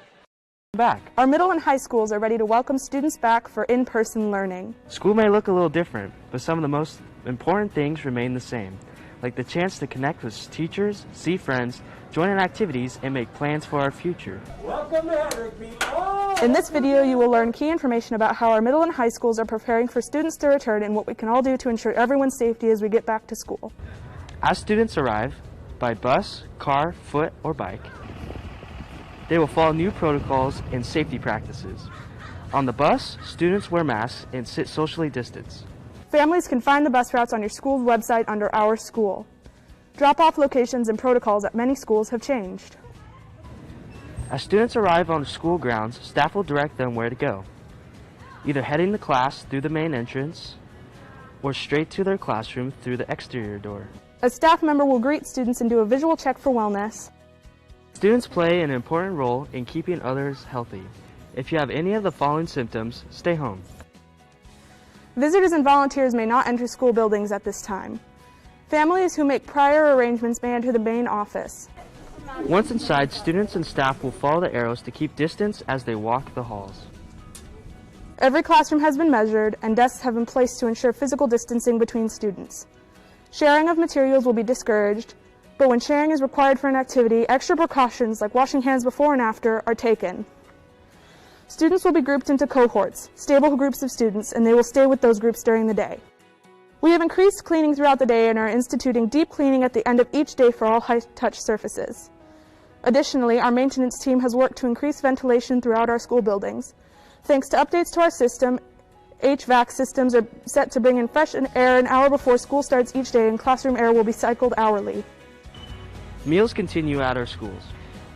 Back. Our middle and high schools are ready to welcome students back for in-person learning. School may look a little different, but some of the most important things remain the same, like the chance to connect with teachers, see friends, join in activities, and make plans for our future. Welcome to Hedrick, people! In this video, you will learn key information about how our middle and high schools are preparing for students to return and what we can all do to ensure everyone's safety as we get back to school. As students arrive, by bus, car, foot, or bike, they will follow new protocols and safety practices. On the bus, students wear masks and sit socially distanced. Families can find the bus routes on your school's website under Our School. Drop-off locations and protocols at many schools have changed. As students arrive on the school grounds, staff will direct them where to go, either heading to class through the main entrance or straight to their classroom through the exterior door. A staff member will greet students and do a visual check for wellness. Students play an important role in keeping others healthy. If you have any of the following symptoms, stay home. Visitors and volunteers may not enter school buildings at this time. Families who make prior arrangements may enter the main office. Once inside, students and staff will follow the arrows to keep distance as they walk the halls. Every classroom has been measured and desks have been placed to ensure physical distancing between students. Sharing of materials will be discouraged, but when sharing is required for an activity, extra precautions like washing hands before and after are taken. Students will be grouped into cohorts, stable groups of students, and they will stay with those groups during the day. We have increased cleaning throughout the day and are instituting deep cleaning at the end of each day for all high-touch surfaces. Additionally, our maintenance team has worked to increase ventilation throughout our school buildings. Thanks to updates to our system, HVAC systems are set to bring in fresh air an hour before school starts each day, and classroom air will be cycled hourly. Meals continue at our schools.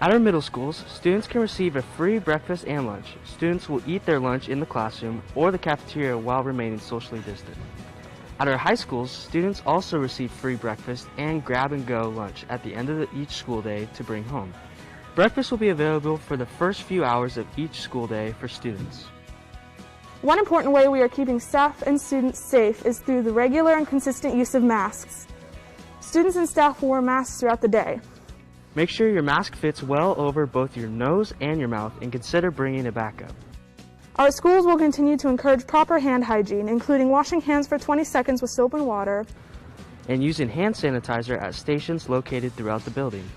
At our middle schools, students can receive a free breakfast and lunch. Students will eat their lunch in the classroom or the cafeteria while remaining socially distant. At our high schools, students also receive free breakfast and grab-and-go lunch at the end of each school day to bring home. Breakfast will be available for the first few hours of each school day for students. One important way we are keeping staff and students safe is through the regular and consistent use of masks. Students and staff will wear masks throughout the day. Make sure your mask fits well over both your nose and your mouth, and consider bringing a backup. Our schools will continue to encourage proper hand hygiene, including washing hands for 20 seconds with soap and water, and using hand sanitizer at stations located throughout the building.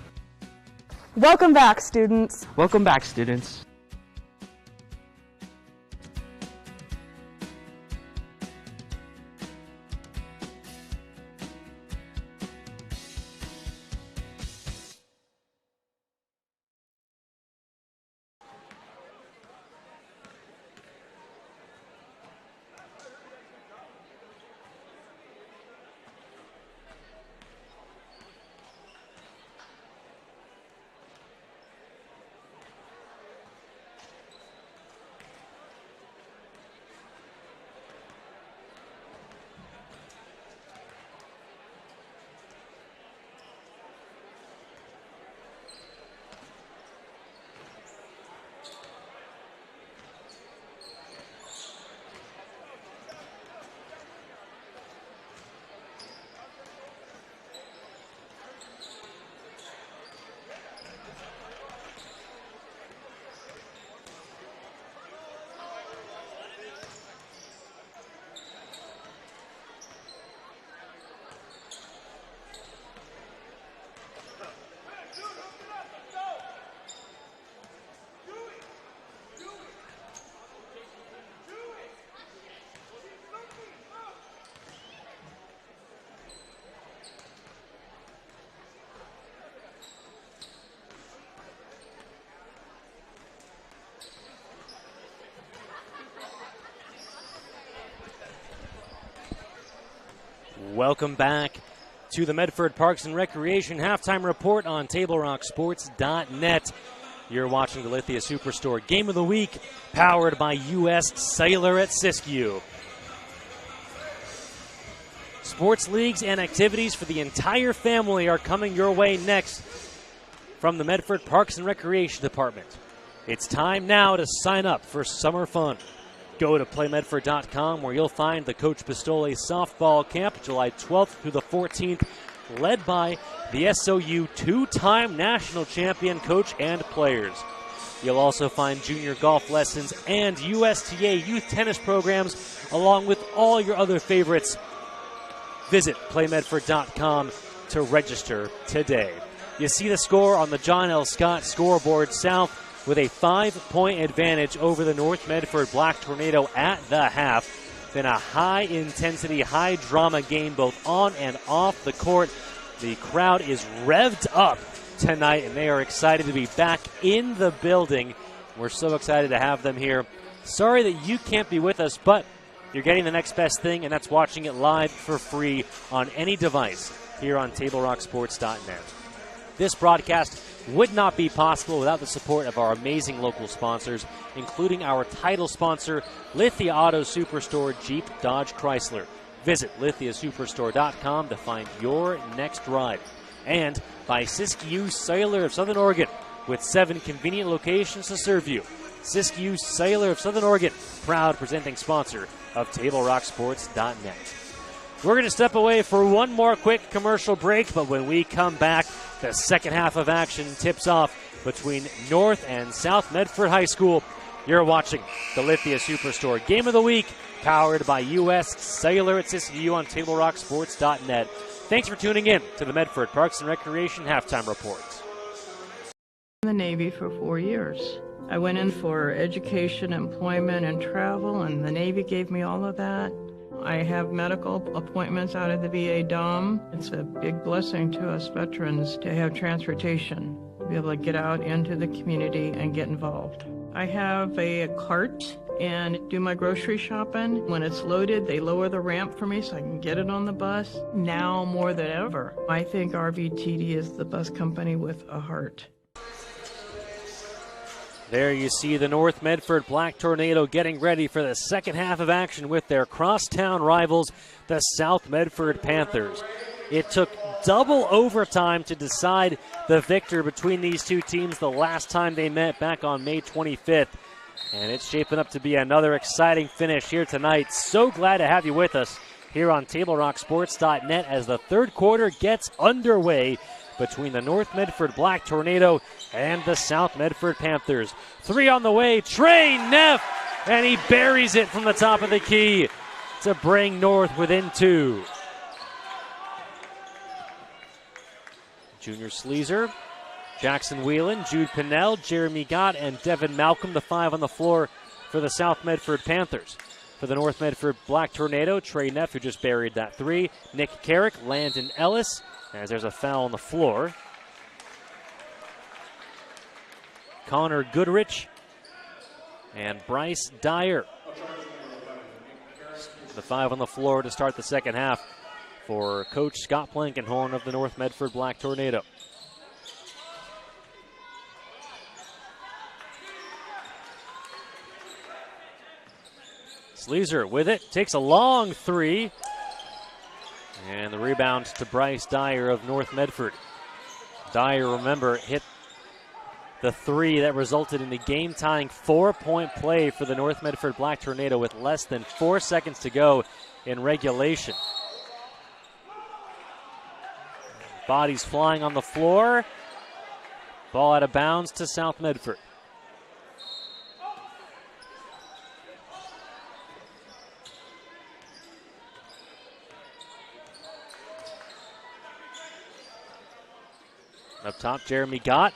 Welcome back, students. Welcome back, students. Welcome back to the Medford Parks and Recreation halftime report on TableRockSports.net. You're watching the Lithia Superstore Game of the Week, powered by U.S. Cellular at Siskiyou. Sports leagues and activities for the entire family are coming your way next from the Medford Parks and Recreation Department. It's time now to sign up for summer fun. Go to playmedford.com where you'll find the Coach Pistole softball camp July 12th through the 14th, led by the SOU two-time national champion coach and players. You'll also find junior golf lessons and USTA youth tennis programs, along with all your other favorites. Visit playmedford.com to register today. You see the score on the John L. Scott scoreboard. South with a 5-point advantage over the North Medford Black Tornado at the half. Been a high-intensity, high-drama game both on and off the court. The crowd is revved up tonight, and they are excited to be back in the building. We're so excited to have them here. Sorry that you can't be with us, but you're getting the next best thing, and that's watching it live for free on any device here on TableRockSports.net. This broadcast would not be possible without the support of our amazing local sponsors, including our title sponsor, Lithia Auto Superstore Jeep Dodge Chrysler. Visit lithiasuperstore.com to find your next ride. And by Siskiyou Cellular of Southern Oregon, with 7 convenient locations to serve you. Siskiyou Cellular of Southern Oregon, proud presenting sponsor of TableRockSports.net. We're going to step away for one more quick commercial break, but when we come back, the second half of action tips off between North and South Medford High School. You're watching the Lithia Superstore Game of the Week, powered by U.S. Cellular. It's listening to you on TableRockSports.net. Thanks for tuning in to the Medford Parks and Recreation Halftime Report. In the Navy for 4 years. I went in for education, employment, and travel, and the Navy gave me all of that. I have medical appointments out of the VA DOM. It's a big blessing to us veterans to have transportation, to be able to get out into the community and get involved. I have a cart and do my grocery shopping. When it's loaded, they lower the ramp for me so I can get it on the bus. Now more than ever, I think RVTD is the bus company with a heart. There you see the North Medford Black Tornado getting ready for the second half of action with their crosstown rivals, the South Medford Panthers. It took double overtime to decide the victor between these two teams the last time they met back on May 25th. And it's shaping up to be another exciting finish here tonight. So glad to have you with us here on TableRockSports.net as the third quarter gets underway between the North Medford Black Tornado and the South Medford Panthers. 3 on the way, Trey Neff, and he buries it from the top of the key to bring North within 2. Junior Sleazer, Jackson Whelan, Jude Pinnell, Jeremy Gott, and Devin Malcolm, the 5 on the floor for the South Medford Panthers. For the North Medford Black Tornado, Trey Neff, who just buried that 3. Nick Carrick, Landon Ellis, as there's a foul on the floor. Connor Goodrich and Bryce Dyer. The 5 on the floor to start the second half for Coach Scott Blankenhorn of the North Medford Black Tornado. Sleazer with it, takes a long 3. And the rebound to Bryce Dyer of North Medford. Dyer, remember, hit the 3 that resulted in the game-tying 4-point play for the North Medford Black Tornado with less than 4 seconds to go in regulation. Bodies flying on the floor. Ball out of bounds to South Medford. Up top, Jeremy Gott.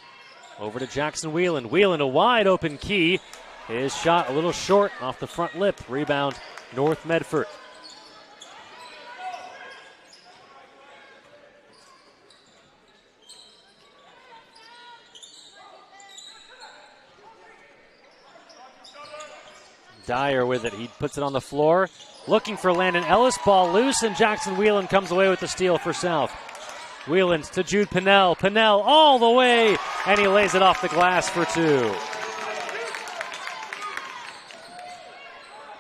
Over to Jackson Whelan. Whelan, a wide open key. His shot a little short off the front lip. Rebound, North Medford. Dyer with it. He puts it on the floor. Looking for Landon Ellis. Ball loose, and Jackson Whelan comes away with the steal for South. Whelan to Jude Pinnell. Pinnell all the way, and he lays it off the glass for 2.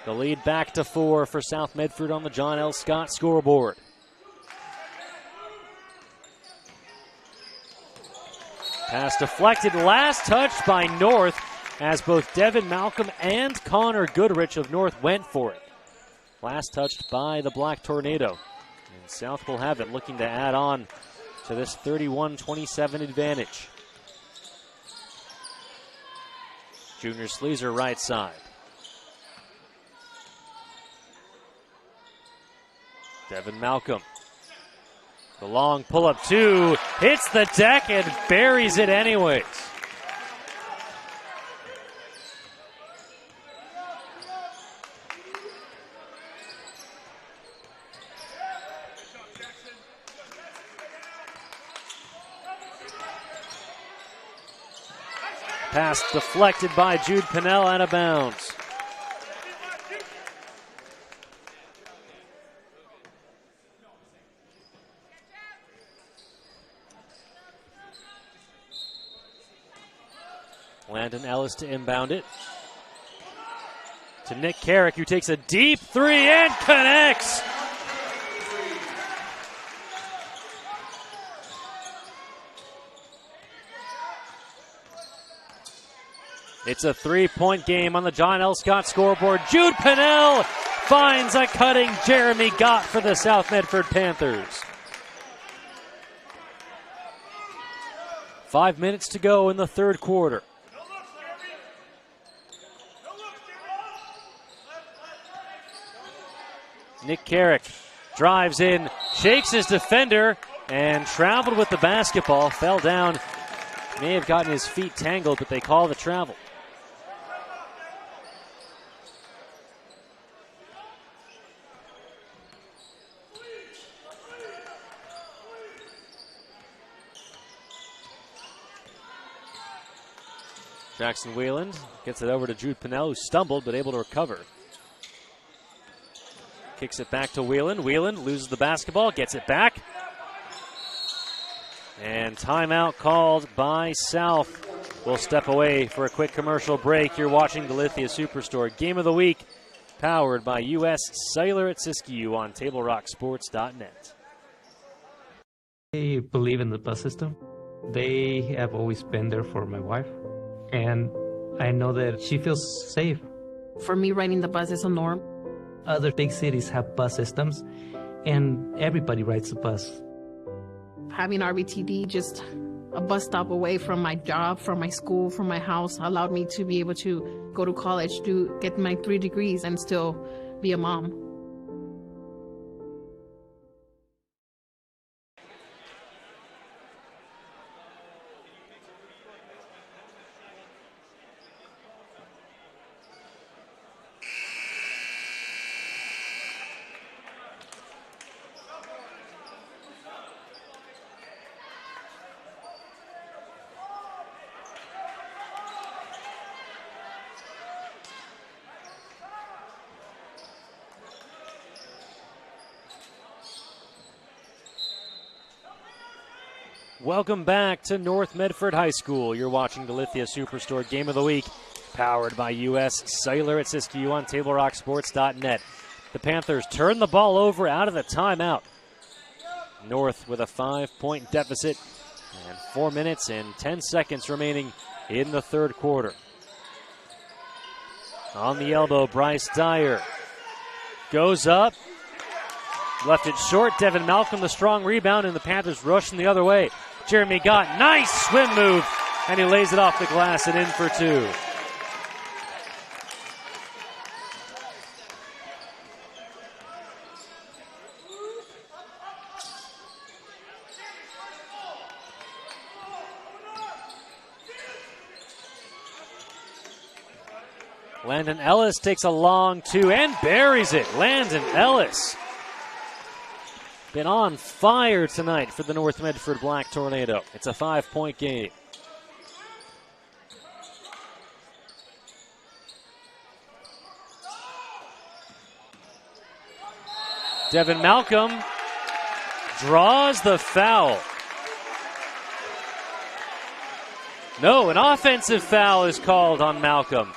The lead back to 4 for South Medford on the John L. Scott scoreboard. Pass deflected, last touch by North, as both Devin Malcolm and Connor Goodrich of North went for it. Last touched by the Black Tornado. And South will have it, looking to add on to this 31-27 advantage. Junior Sleazer right side. Devin Malcolm. The long pull-up 2, hits the deck and buries it anyways. Pass deflected by Jude Pinnell, out of bounds. Landon Ellis to inbound it. To Nick Carrick, who takes a deep 3 and connects. It's a 3-point game on the John L. Scott scoreboard. Jude Pinnell finds a cutting Jeremy Gott for the South Medford Panthers. 5 minutes to go in the third quarter. Nick Carrick drives in, shakes his defender, and traveled with the basketball. Fell down. May have gotten his feet tangled, but they call the travel. Jackson Wheeland gets it over to Jude Pinnell, who stumbled but able to recover. Kicks it back to Wheeland. Wheeland loses the basketball, gets it back. And timeout called by South. We'll step away for a quick commercial break. You're watching the Lithia Superstore Game of the Week, powered by U.S. Cellular at Siskiyou on TableRockSports.net. I believe in the bus system. They have always been there for my wife, and I know that she feels safe. For me, riding the bus is a norm. Other big cities have bus systems, and everybody rides the bus. Having RBTD, just a bus stop away from my job, from my school, from my house, allowed me to be able to go to college, get my 3 degrees, and still be a mom. Welcome back to North Medford High School. You're watching the Lithia Superstore Game of the Week, powered by U.S. Cellular at Siskiyou on TableRockSports.net. The Panthers turn the ball over out of the timeout. North with a 5-point deficit and 4 minutes and 10 seconds remaining in the third quarter. On the elbow, Bryce Dyer goes up, left it short. Devin Malcolm the strong rebound, and the Panthers rushing the other way. Jeremy Gott, nice swim move, and he lays it off the glass and in for 2. Landon Ellis takes a long 2 and buries it. Landon Ellis been on fire tonight for the North Medford Black Tornado. It's a 5-point game. Devin Malcolm draws the foul. No, an offensive foul is called on Malcolm.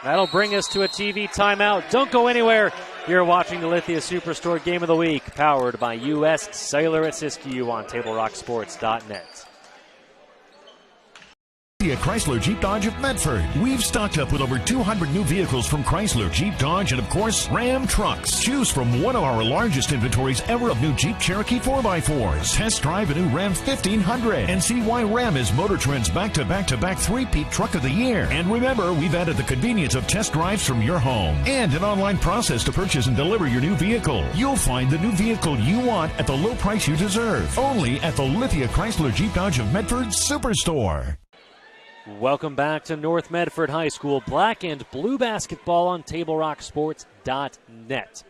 That'll bring us to a TV timeout. Don't go anywhere. You're watching the Lithia Superstore Game of the Week, powered by U.S. Cellular at Siskiyou on TableRockSports.net. Chrysler Jeep Dodge of Medford. We've stocked up with over 200 new vehicles from Chrysler, Jeep Dodge, and of course, Ram trucks. Choose from one of our largest inventories ever of new Jeep Cherokee 4x4s. Test drive a new Ram 1500 and see why Ram is Motor Trend's back-to-back-to-back three-peat truck of the year. And remember, we've added the convenience of test drives from your home and an online process to purchase and deliver your new vehicle. You'll find the new vehicle you want at the low price you deserve. Only at the Lithia Chrysler Jeep Dodge of Medford Superstore. Welcome back to North Medford High School. Black and blue basketball on TableRockSports.net.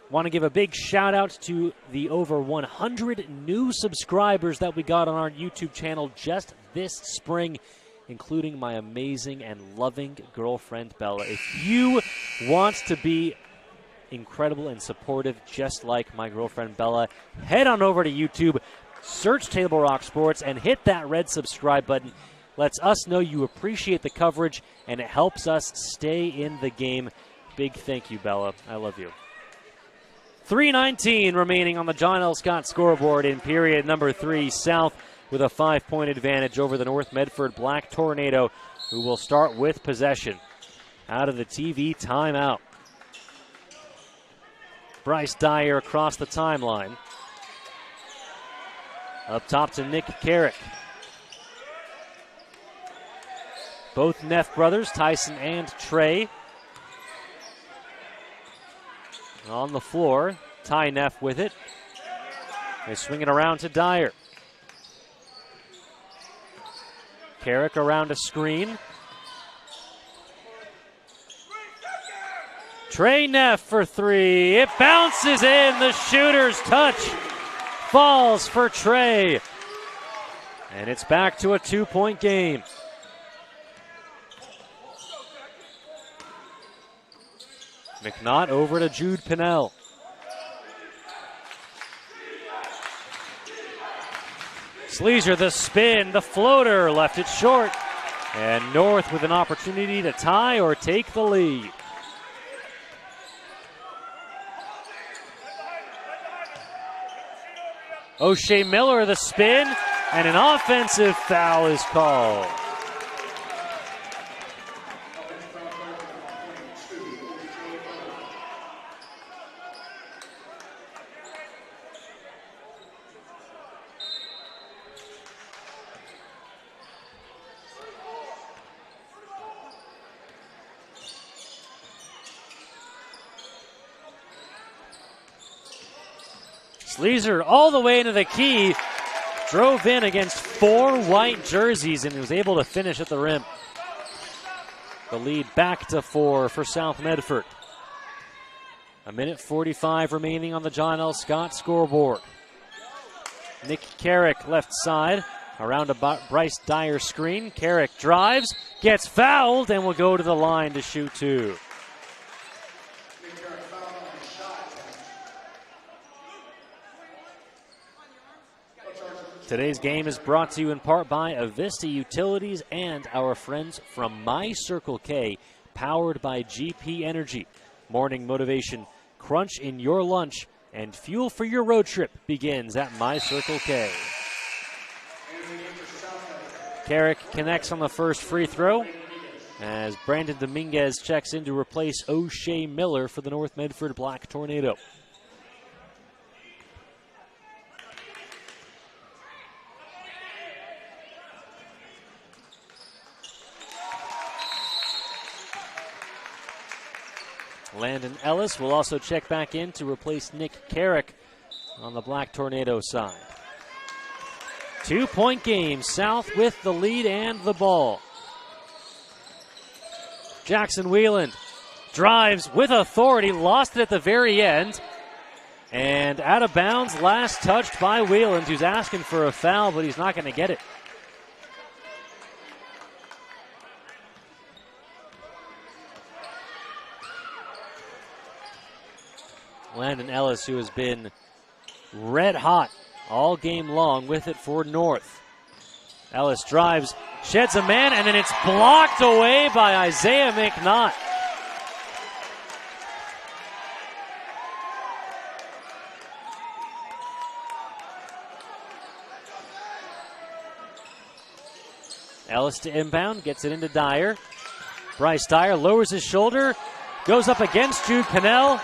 Want to give a big shout out to the over 100 new subscribers that we got on our YouTube channel just this spring, including my amazing and loving girlfriend, Bella. If you want to be incredible and supportive just like my girlfriend, Bella, head on over to YouTube, search Table Rock Sports, and hit that red subscribe button. Lets us know you appreciate the coverage, and it helps us stay in the game. Big thank you, Bella. I love you. 3:19 remaining on the John L. Scott scoreboard in period number 3. South with a 5-point advantage over the North Medford Black Tornado, who will start with possession out of the TV timeout. Bryce Dyer across the timeline. Up top to Nick Carrick. Both Neff brothers, Tyson and Trey. on the floor. Ty Neff with it. They swing it around to Dyer. Carrick around a screen. Trey Neff for three. It bounces in. The shooter's touch falls for Trey. And it's back to a 2-point game. McNaught over to Jude Pinnell. Sleazer, the spin, the floater, left it short. And North with an opportunity to tie or take the lead. O'Shea Miller, the spin, and an offensive foul is called. Sleazer all the way into the key, drove in against 4 white jerseys and was able to finish at the rim. The lead back to 4 for South Medford. 1:45 remaining on the John L. Scott scoreboard. Nick Carrick left side, around a Bryce Dyer screen. Carrick drives, gets fouled, and will go to the line to shoot 2. Today's game is brought to you in part by Avista Utilities and our friends from My Circle K, powered by GP Energy. Morning motivation, crunch in your lunch, and fuel for your road trip begins at My Circle K. Carrick connects on the first free throw as Brandon Dominguez checks in to replace O'Shea Miller for the North Medford Black Tornado. Landon Ellis will also check back in to replace Nick Carrick on the Black Tornado side. 2-point game, South with the lead and the ball. Jackson Wheeland drives with authority, lost it at the very end, and out of bounds, last touched by Wheeland, who's asking for a foul, but he's not going to get it. Landon Ellis, who has been red hot all game long, with it for North. Ellis drives, sheds a man, and then it's blocked away by Isaiah McNaught. Ellis to inbound, gets it into Dyer. Bryce Dyer lowers his shoulder, goes up against Jude Pinnell,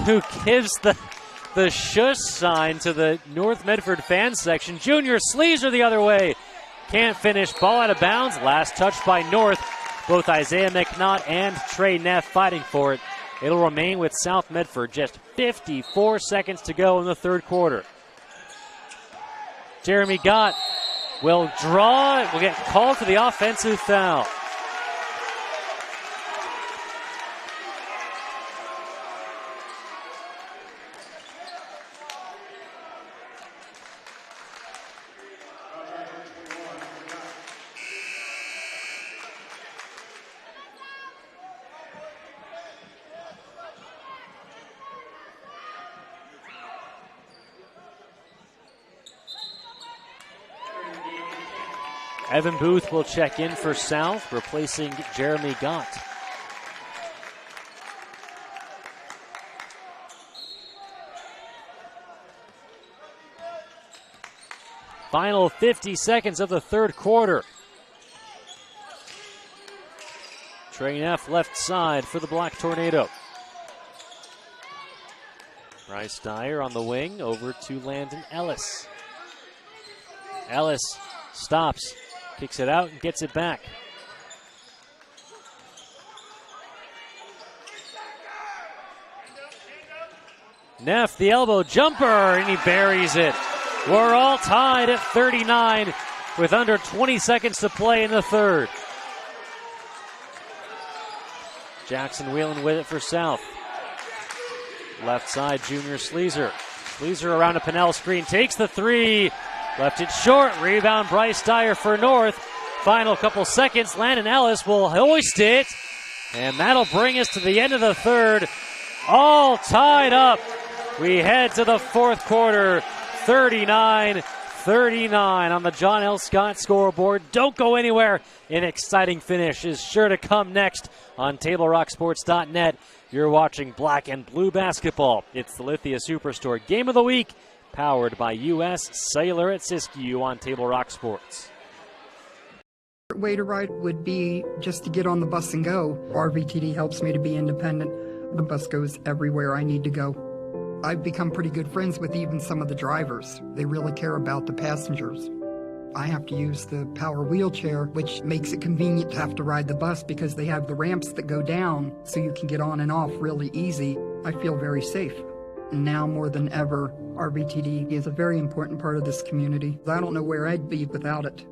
who gives the shush sign to the North Medford fan section. Junior Sleazer the other way. Can't finish. Ball out of bounds. Last touch by North. Both Isaiah McNaught and Trey Neff fighting for it. It'll remain with South Medford. Just 54 seconds to go in the third quarter. Jeremy Gott will draw. Will get called for the offensive foul. Evan Booth will check in for South, replacing Jeremy Gott. Final 50 seconds of the third quarter. Trey Neff left side for the Black Tornado. Bryce Dyer on the wing, over to Landon Ellis. Ellis stops, kicks it out and gets it back. Neff, the elbow jumper, and he buries it. We're all tied at 39 with under 20 seconds to play in the third. Jackson Whelan with it for South. Left side, Junior Sleazer. Sleazer around a Pennell screen, takes the three. Left it short, rebound Bryce Dyer for North. Final couple seconds, Landon Ellis will hoist it. And that'll bring us to the end of the third. All tied up. We head to the fourth quarter, 39-39 on the John L. Scott scoreboard. Don't go anywhere. An exciting finish is sure to come next on TableRockSports.net. You're watching Black and Blue Basketball. It's the Lithia Superstore Game of the Week, powered by U.S. Cellular at Siskiyou on Table Rock Sports. Way to ride would be just to get on the bus and go. RVTD helps me to be independent. The bus goes everywhere I need to go. I've become pretty good friends with even some of the drivers. They really care about the passengers. I have to use the power wheelchair, which makes it convenient to have to ride the bus because they have the ramps that go down so you can get on and off really easy. I feel very safe. And now more than ever, RVTD is a very important part of this community. I don't know where I'd be without it.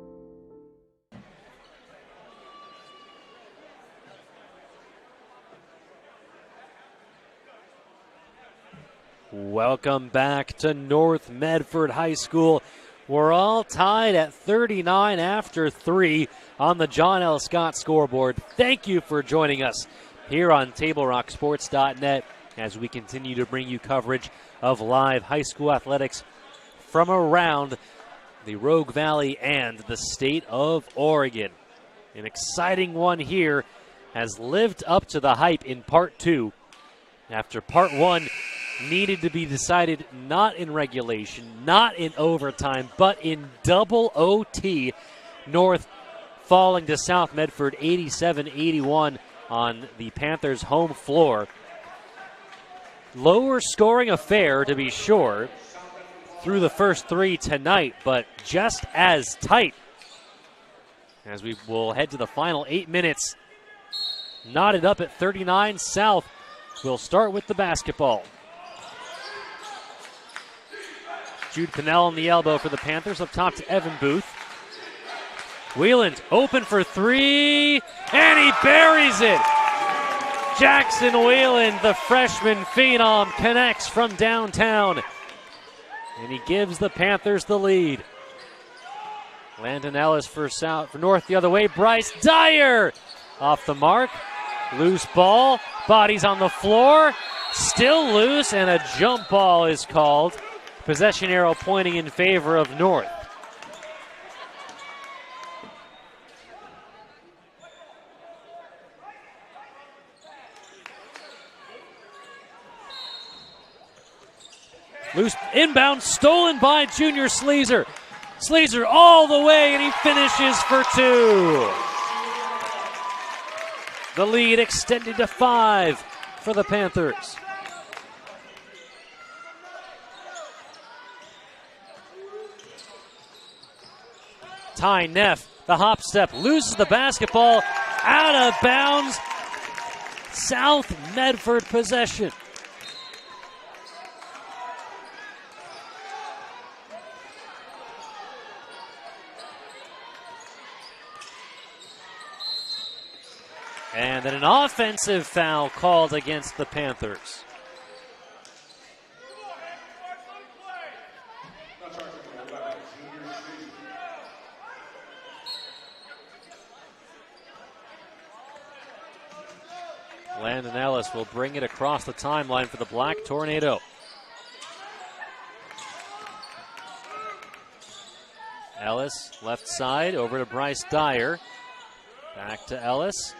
Welcome back to North Medford High School. We're all tied at 39 after 3 on the John L. Scott scoreboard. Thank you for joining us here on TableRockSports.net as we continue to bring you coverage of live high school athletics from around the Rogue Valley and the state of Oregon. An exciting one here has lived up to the hype in Part 2 after Part 1 needed to be decided not in regulation, not in overtime, but in double OT. North falling to South Medford 87-81 on the Panthers' home floor. Lower scoring affair, to be sure, through the first 3 tonight, but just as tight as we will head to the final 8 minutes. Knotted up at 39. South will start with the basketball. Jude Pennell on the elbow for the Panthers, up top to Evan Booth. Wheeland open for 3, and he buries it. Jackson Wheeland, the freshman phenom, connects from downtown, and he gives the Panthers the lead. Landon Ellis for North the other way. Bryce Dyer off the mark. Loose ball, bodies on the floor, still loose, and a jump ball is called. Possession arrow pointing in favor of North. Loose inbound, stolen by Junior Sleazer. Sleazer all the way, and he finishes for 2. The lead extended to 5 for the Panthers. Ty Neff, the hop step, loses the basketball, out of bounds. South Medford possession. And then an offensive foul called against the Panthers. Landon Ellis will bring it across the timeline for the Black Tornado. Ellis, left side, over to Bryce Dyer. Back to Ellis.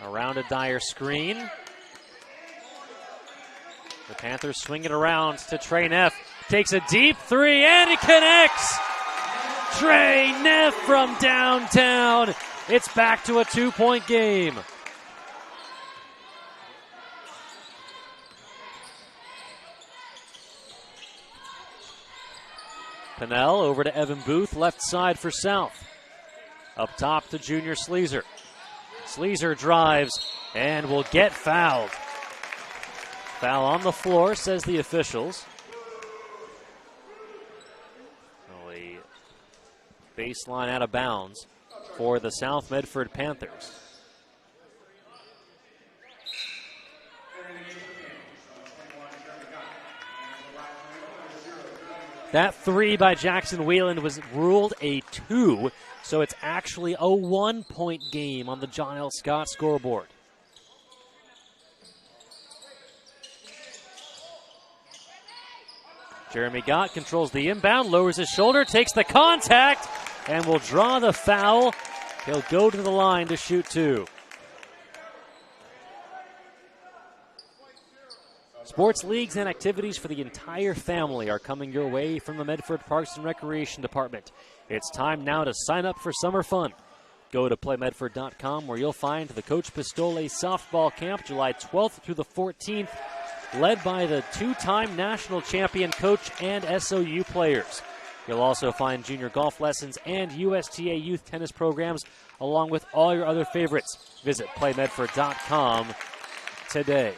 Around a Dyer screen. The Panthers swing it around to Trey Neff. Takes a deep 3 and it connects! Trey Neff from downtown. It's back to a 2-point game. Pennell over to Evan Booth, left side for South. Up top to Junior Sleazer. Sleazer drives and will get fouled. Foul on the floor, says the officials. So a baseline out of bounds for the South Medford Panthers. That three by Jackson Wheeland was ruled a 2, so it's actually a 1-point game on the John L. Scott scoreboard. Jeremy Gott controls the inbound, lowers his shoulder, takes the contact, and will draw the foul. He'll go to the line to shoot 2. Sports leagues and activities for the entire family are coming your way from the Medford Parks and Recreation Department. It's time now to sign up for summer fun. Go to playmedford.com where you'll find the Coach Pistole softball camp July 12th through the 14th, led by the 2-time national champion coach and SOU players. You'll also find junior golf lessons and USTA youth tennis programs, along with all your other favorites. Visit playmedford.com today.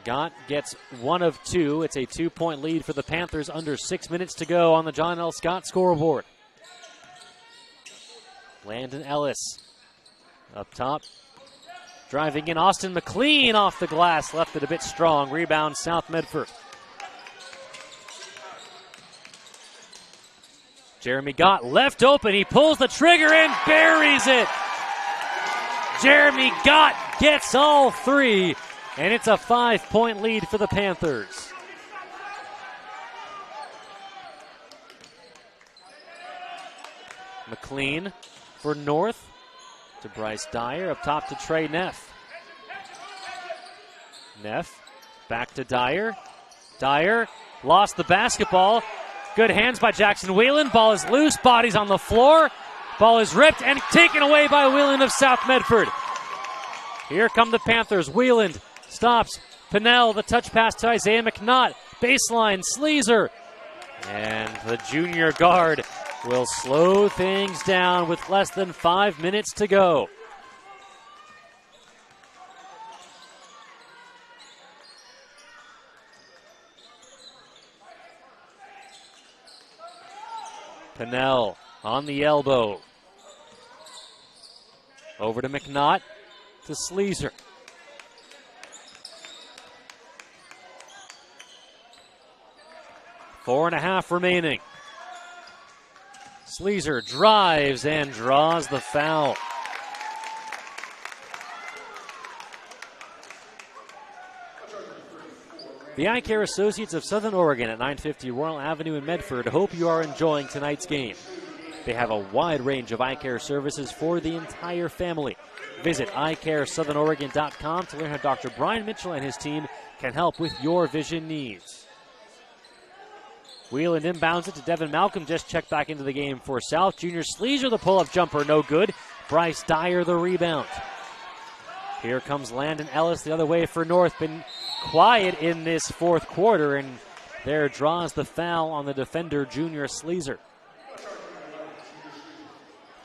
Gott gets 1 of 2. It's a 2-point lead for the Panthers under 6 minutes to go on the John L. Scott scoreboard. Landon Ellis up top. Driving in, Austin McLean off the glass. Left it a bit strong. Rebound, South Medford. Jeremy Gott left open. He pulls the trigger and buries it. Jeremy Gott gets all 3. And it's a 5-point lead for the Panthers. McLean for North to Bryce Dyer, up top to Trey Neff. Neff back to Dyer. Dyer lost the basketball. Good hands by Jackson Wheeland. Ball is loose, bodies on the floor. Ball is ripped and taken away by Wheeland of South Medford. Here come the Panthers. Wheeland stops. Pinnell, the touch pass to Isaiah McNaught. Baseline, Sleazer. And the junior guard will slow things down with less than 5 minutes to go. Pinnell on the elbow. Over to McNaught, to Sleazer. Four and a half remaining. Sleazer drives and draws the foul. The Eye Care Associates of Southern Oregon at 950 Royal Avenue in Medford hope you are enjoying tonight's game. They have a wide range of eye care services for the entire family. Visit eyecaresouthernoregon.com to learn how Dr. Brian Mitchell and his team can help with your vision needs. Wheeland inbounds it to Devin Malcolm. Just checked back into the game for South. Junior Sleazer, the pull-up jumper, no good. Bryce Dyer, the rebound. Here comes Landon Ellis the other way for North. Been quiet in this fourth quarter, and there draws the foul on the defender, Junior Sleazer.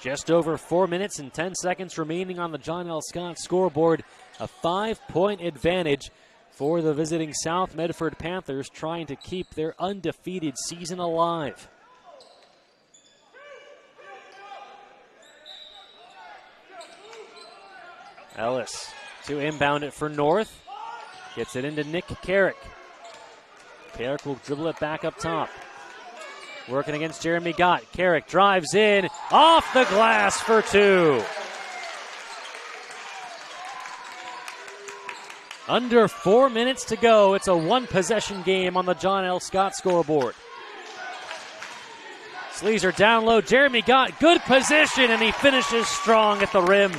Just over 4 minutes and 10 seconds remaining on the John L. Scott scoreboard. A 5-point advantage for the visiting South Medford Panthers, trying to keep their undefeated season alive. Ellis to inbound it for North. Gets it into Nick Carrick. Carrick will dribble it back up top. Working against Jeremy Gott. Carrick drives in, off the glass for 2. Under 4 minutes to go. It's a one-possession game on the John L. Scott scoreboard. Sleazer down low. Jeremy Gott, good position, and he finishes strong at the rim.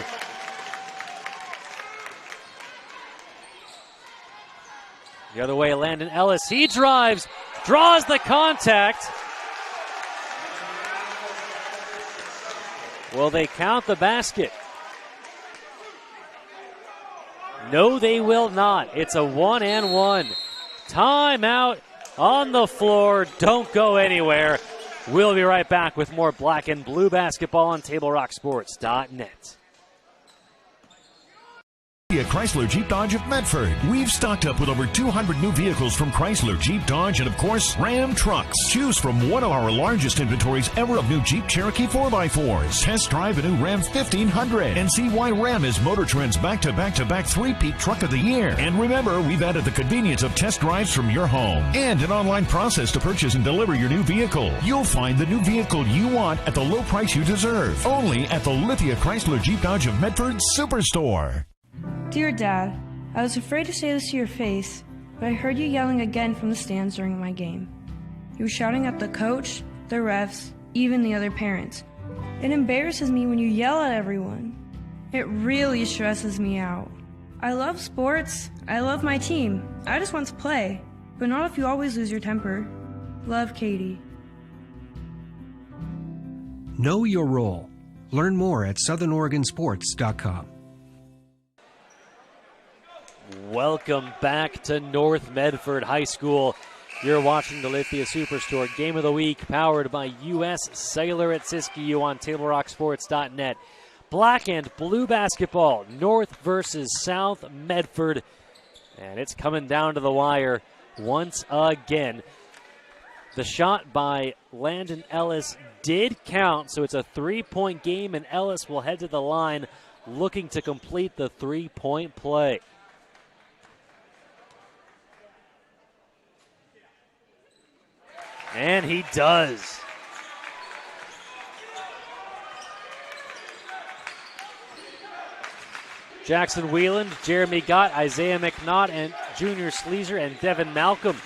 The other way, Landon Ellis. He drives, draws the contact. Will they count the basket? No, they will not. It's a 1-and-1. Timeout on the floor. Don't go anywhere. We'll be right back with more black and blue basketball on TableRockSports.net. Chrysler Jeep Dodge of Medford. We've stocked up with over 200 new vehicles from Chrysler, Jeep Dodge, and of course, Ram Trucks. Choose from one of our largest inventories ever of new Jeep Cherokee 4x4s. Test drive a new Ram 1500 and see why Ram is Motor Trend's back-to-back-to-back three-peat truck of the year. And remember, we've added the convenience of test drives from your home and an online process to purchase and deliver your new vehicle. You'll find the new vehicle you want at the low price you deserve. Only at the Lithia Chrysler Jeep Dodge of Medford Superstore. Dear Dad, I was afraid to say this to your face, but I heard you yelling again from the stands during my game. You were shouting at the coach, the refs, even the other parents. It embarrasses me when you yell at everyone. It really stresses me out. I love sports, I love my team, I just want to play, but not if you always lose your temper. Love, Katie. Know your role. Learn more at southernoregonsports.com. Welcome back to North Medford High School. You're watching the Lithia Superstore Game of the Week, powered by U.S. Cellular at Siskiyou on TableRockSports.net. Black and blue basketball, North versus South Medford. And it's coming down to the wire once again. The shot by Landon Ellis did count, so it's a three-point game, and Ellis will head to the line looking to complete the three-point play. And he does. Jackson Whelan, Jeremy Gott, Isaiah McNaught, and Junior Sleazer, and Devin Malcolm,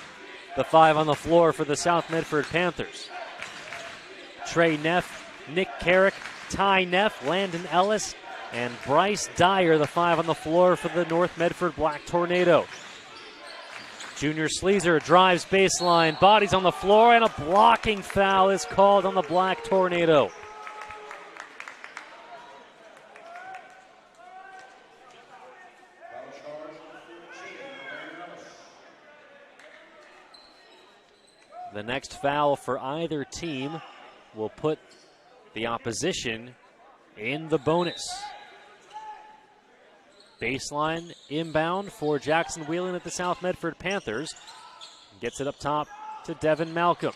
the five on the floor for the South Medford Panthers. Trey Neff, Nick Carrick, Ty Neff, Landon Ellis, and Bryce Dyer, the five on the floor for the North Medford Black Tornado. Junior Sleazer drives baseline, bodies on the floor, and a blocking foul is called on the Black Tornado. The next foul for either team will put the opposition in the bonus. Baseline inbound for Jackson Whelan at the South Medford Panthers. Gets it up top to Devin Malcolm.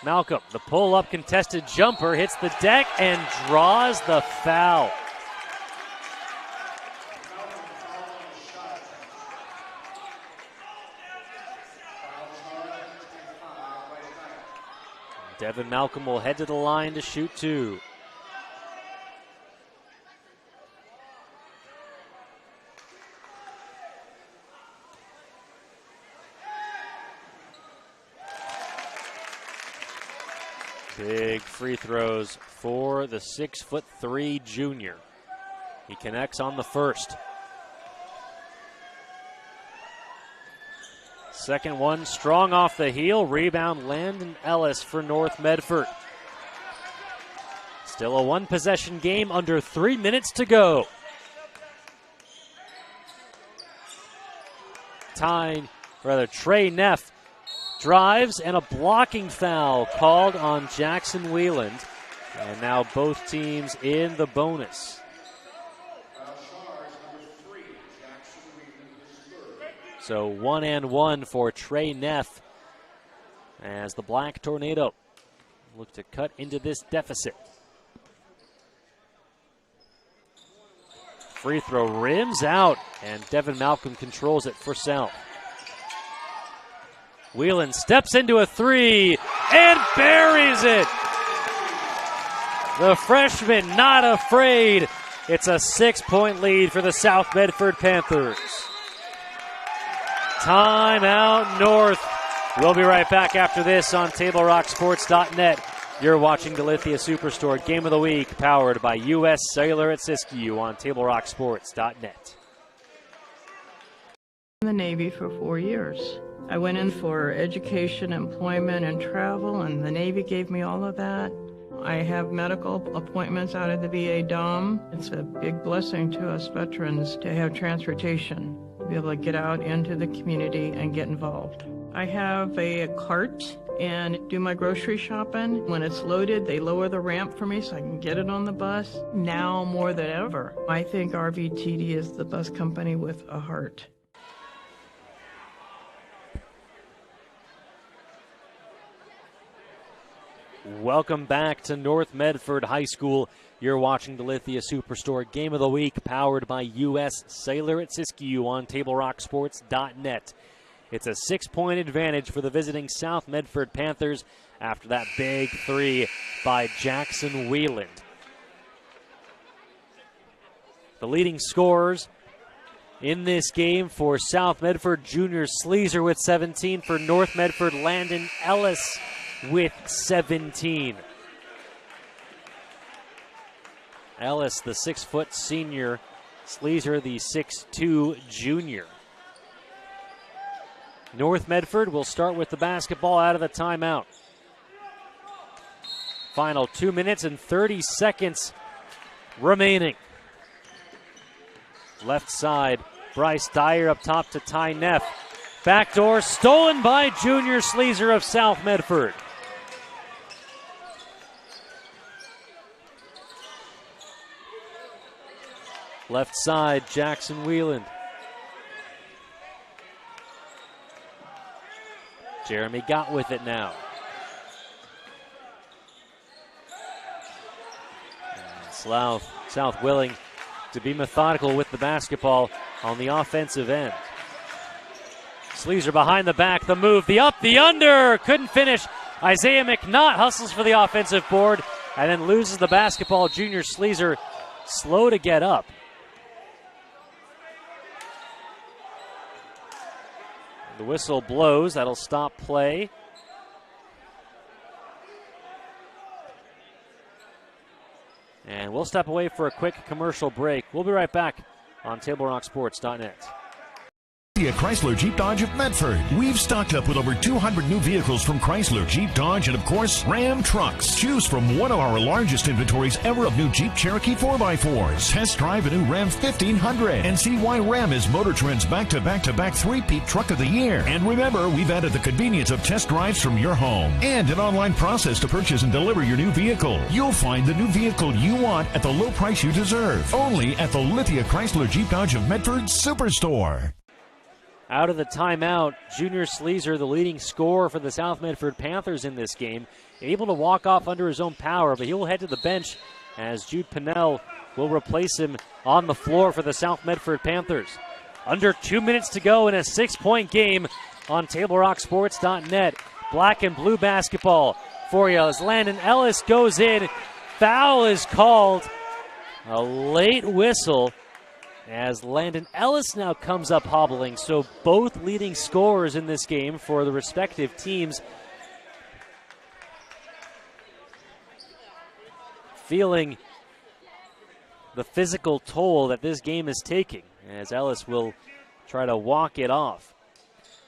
Malcolm, the pull-up contested jumper, hits the deck and draws the foul. Devin Malcolm will head to the line to shoot two. Big free throws for the 6'3" junior. He connects on the first. Second one strong off the heel. Rebound Landon Ellis for North Medford. Still a one-possession game, under 3 minutes to go. Trey Neff drives, and a blocking foul called on Jackson Whelan. And now both teams in the bonus. So 1-and-1 for Trey Neff as the Black Tornado look to cut into this deficit. Free throw rims out, and Devin Malcolm controls it for South. Whelan steps into a three and buries it. The freshman not afraid. It's a 6-point lead for the South Medford Panthers. Timeout North. We'll be right back after this on TableRockSports.net. You're watching the Lithia Superstore Game of the Week, powered by U.S. Cellular at Siskiyou on TableRockSports.net. In the Navy for 4 years. I went in for education, employment, and travel, and the Navy gave me all of that. I have medical appointments out of the VA Dome. It's a big blessing to us veterans to have transportation, to be able to get out into the community and get involved. I have a cart and do my grocery shopping. When it's loaded, they lower the ramp for me so I can get it on the bus. Now more than ever, I think RVTD is the bus company with a heart. Welcome back to North Medford High School. You're watching the Lithia Superstore Game of the Week, powered by U.S. Sailor at Siskiyou on TableRockSports.net. It's a 6-point advantage for the visiting South Medford Panthers after that big three by Jackson Wheeland. The leading scorers in this game for South Medford, Junior Sleezer with 17. For North Medford, Landon Ellis with 17. Ellis, the 6-foot senior. Sleezer, the 6'2 junior. North Medford will start with the basketball out of the timeout. Final 2 minutes and 30 seconds remaining. Left side, Bryce Dyer up top to Ty Neff. Backdoor stolen by Junior Sleezer of South Medford. Left side, Jackson Wheeland. Jeremy got with it now. And South willing to be methodical with the basketball on the offensive end. Sleezer behind the back, the move, the up, the under, couldn't finish. Isaiah McNaught hustles for the offensive board and then loses the basketball. Junior Sleezer slow to get up. The whistle blows. That'll stop play. And we'll step away for a quick commercial break. We'll be right back on TableRockSports.net. Chrysler Jeep Dodge of Medford. We've stocked up with over 200 new vehicles from Chrysler, Jeep Dodge, and of course, Ram trucks. Choose from one of our largest inventories ever of new Jeep Cherokee 4x4s. Test drive a new Ram 1500 and see why Ram is Motor Trend's back-to-back-to-back three-peat truck of the year. And remember, we've added the convenience of test drives from your home and an online process to purchase and deliver your new vehicle. You'll find the new vehicle you want at the low price you deserve. Only at the Lithia Chrysler Jeep Dodge of Medford Superstore. Out of the timeout, Junior Sleezer, the leading scorer for the South Medford Panthers in this game, able to walk off under his own power, but he'll head to the bench as Jude Pinnell will replace him on the floor for the South Medford Panthers. Under 2 minutes to go in a 6-point game on TableRockSports.net. Black and blue basketball for you as Landon Ellis goes in. Foul is called. A late whistle as Landon Ellis now comes up hobbling. So both leading scorers in this game for the respective teams feeling the physical toll that this game is taking, as Ellis will try to walk it off.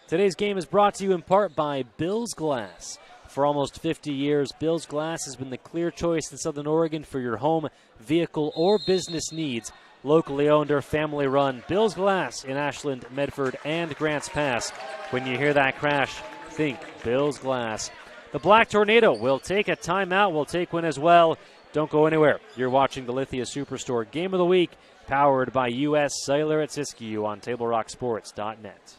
Today's game is brought to you in part by Bill's Glass. For almost 50 years, Bill's Glass has been the clear choice in Southern Oregon for your home, vehicle, or business needs. Locally owned or family run, Bill's Glass in Ashland, Medford, and Grants Pass. When you hear that crash, think Bill's Glass. The Black Tornado will take a timeout. We'll take one as well. Don't go anywhere. You're watching the Lithia Superstore Game of the Week, powered by U.S. Sailor at Siskiyou on TableRockSports.net.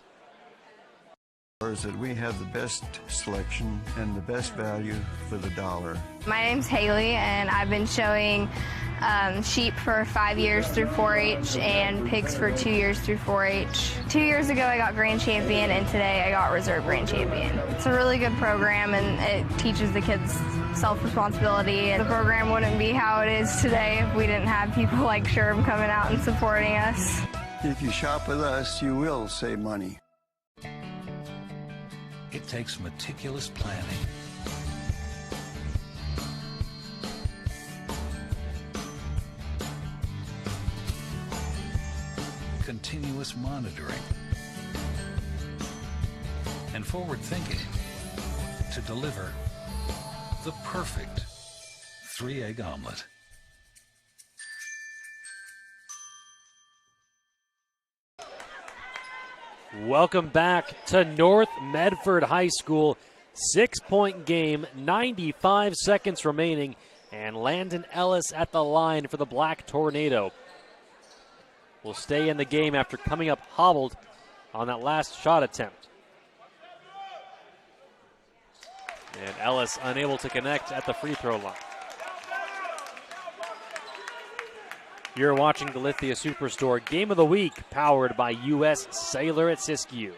That we have the best selection and the best value for the dollar. My name's Haley, and I've been showing sheep for 5 years through 4-H and pigs for 2 years through 4-H. 2 years ago I got grand champion, and today I got reserve grand champion. It's a really good program, and it teaches the kids self-responsibility. The program wouldn't be how it is today if we didn't have people like Sherm coming out and supporting us. If you shop with us, you will save money. It takes meticulous planning, continuous monitoring, and forward thinking to deliver the perfect 3-egg omelet. Welcome back to North Medford High School. 6-point game, 95 seconds remaining, and Landon Ellis at the line for the Black Tornado. Will stay in the game after coming up hobbled on that last shot attempt. And Ellis unable to connect at the free throw line. You're watching the Lithia Superstore Game of the Week, powered by U.S. Cellular at Siskiyou.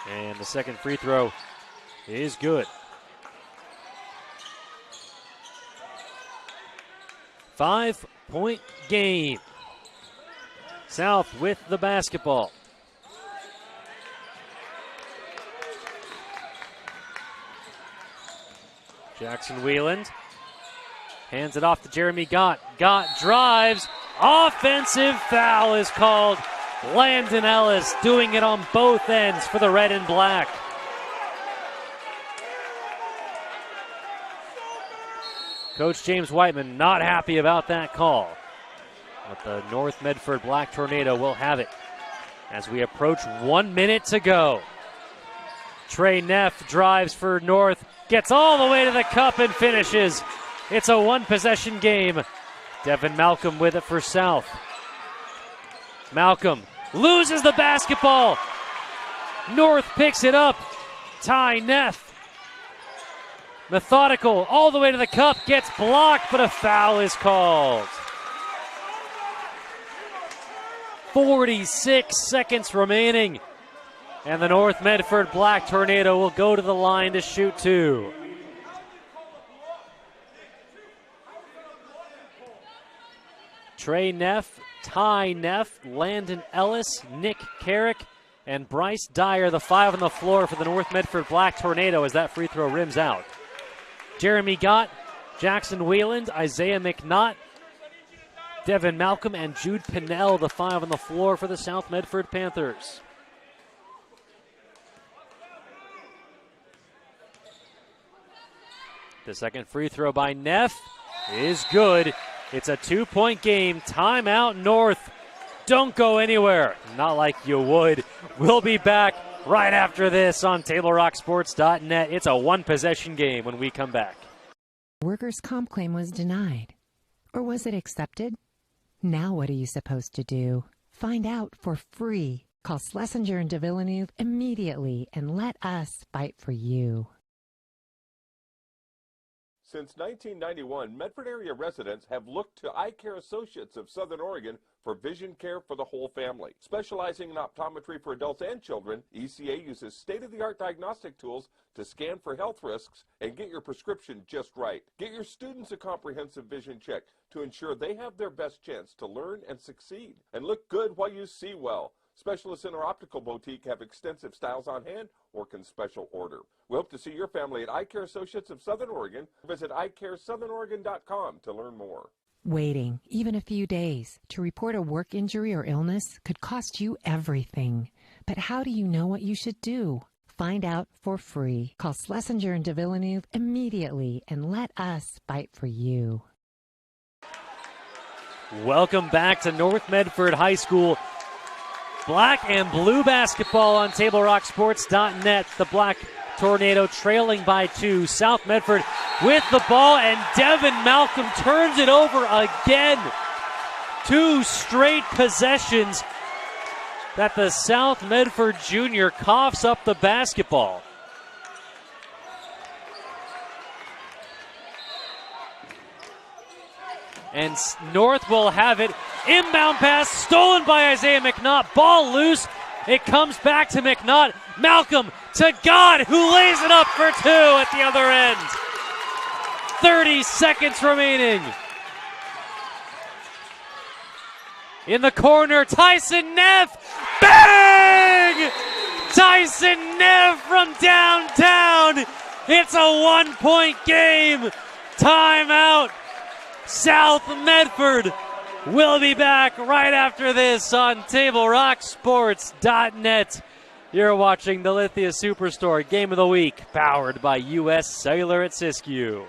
And the second free throw is good. 5-point game. South with the basketball. Jackson Wieland hands it off to Jeremy Gott. Gott drives. Offensive foul is called. Landon Ellis doing it on both ends for the red and black. Coach James Whiteman not happy about that call. But the North Medford Black Tornado will have it as we approach 1 minute to go. Trey Neff drives for North, gets all the way to the cup and finishes. It's a one-possession game. Devin Malcolm with it for South. Malcolm loses the basketball. North picks it up. Ty Neff, methodical all the way to the cup, gets blocked, but a foul is called. 46 seconds remaining, and the North Medford Black Tornado will go to the line to shoot two. Trey Neff, Ty Neff, Landon Ellis, Nick Carrick, and Bryce Dyer, the five on the floor for the North Medford Black Tornado as that free throw rims out. Jeremy Gott, Jackson Wieland, Isaiah McNaught, Devin Malcolm, and Jude Pinnell, the five on the floor for the South Medford Panthers. The second free throw by Neff is good. It's a 2-point game. Timeout North. Don't go anywhere. Not like you would. We'll be back right after this on TableRockSports.net. It's a one-possession game when we come back. Workers' comp claim was denied. Or was it accepted? Now what are you supposed to do? Find out for free. Call Schlesinger and de Villeneuve immediately and let us fight for you. Since 1991, Medford area residents have looked to Eye Care Associates of Southern Oregon for vision care for the whole family. Specializing in optometry for adults and children, ECA uses state-of-the-art diagnostic tools to scan for health risks and get your prescription just right. Get your students a comprehensive vision check to ensure they have their best chance to learn and succeed. And look good while you see well. Specialists in our optical boutique have extensive styles on hand or can special order. We hope to see your family at Eye Care Associates of Southern Oregon. Visit eyecaresouthern.com to learn more. Waiting, even a few days, to report a work injury or illness could cost you everything. But how do you know what you should do? Find out for free. Call Schlesinger and de Villeneuve immediately and let us fight for you. Welcome back to North Medford High School. Black and blue basketball on TableRockSports.net. The Black Tornado trailing by 2. South Medford with the ball, and Devin Malcolm turns it over again. 2 straight possessions that the South Medford junior coughs up the basketball. And North will have it. Inbound pass stolen by Isaiah McNaught. Ball loose. It comes back to McNaught. Malcolm to God, who lays it up for 2 at the other end. 30 seconds remaining. In the corner, Tyson Neff. Bang! Tyson Neff from downtown. It's a 1-point game. Timeout. South Medford. We'll be back right after this on TableRockSports.net. You're watching the Lithia Superstore Game of the Week, powered by U.S. Cellular at Siskiyou.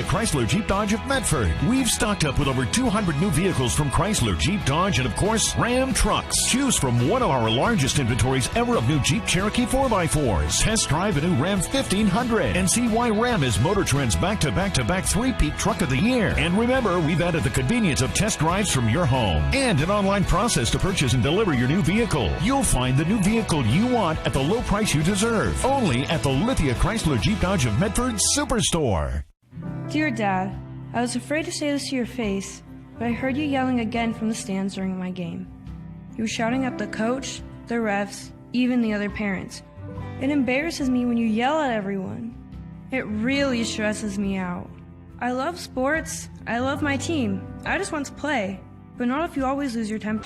Chrysler Jeep Dodge of Medford. We've stocked up with over 200 new vehicles from Chrysler, Jeep Dodge, and of course, Ram Trucks. Choose from one of our largest inventories ever of new Jeep Cherokee 4x4s. Test drive a new Ram 1500 and see why Ram is Motor Trend's back-to-back-to-back three-peat truck of the year. And remember, we've added the convenience of test drives from your home and an online process to purchase and deliver your new vehicle. You'll find the new vehicle you want at the low price you deserve. Only at the Lithia Chrysler Jeep Dodge of Medford Superstore. Dear Dad, I was afraid to say this to your face, but I heard you yelling again from the stands during my game. You were shouting at the coach, the refs, even the other parents. It embarrasses me when you yell at everyone. It really stresses me out. I love sports, I love my team, I just want to play, but not if you always lose your temper.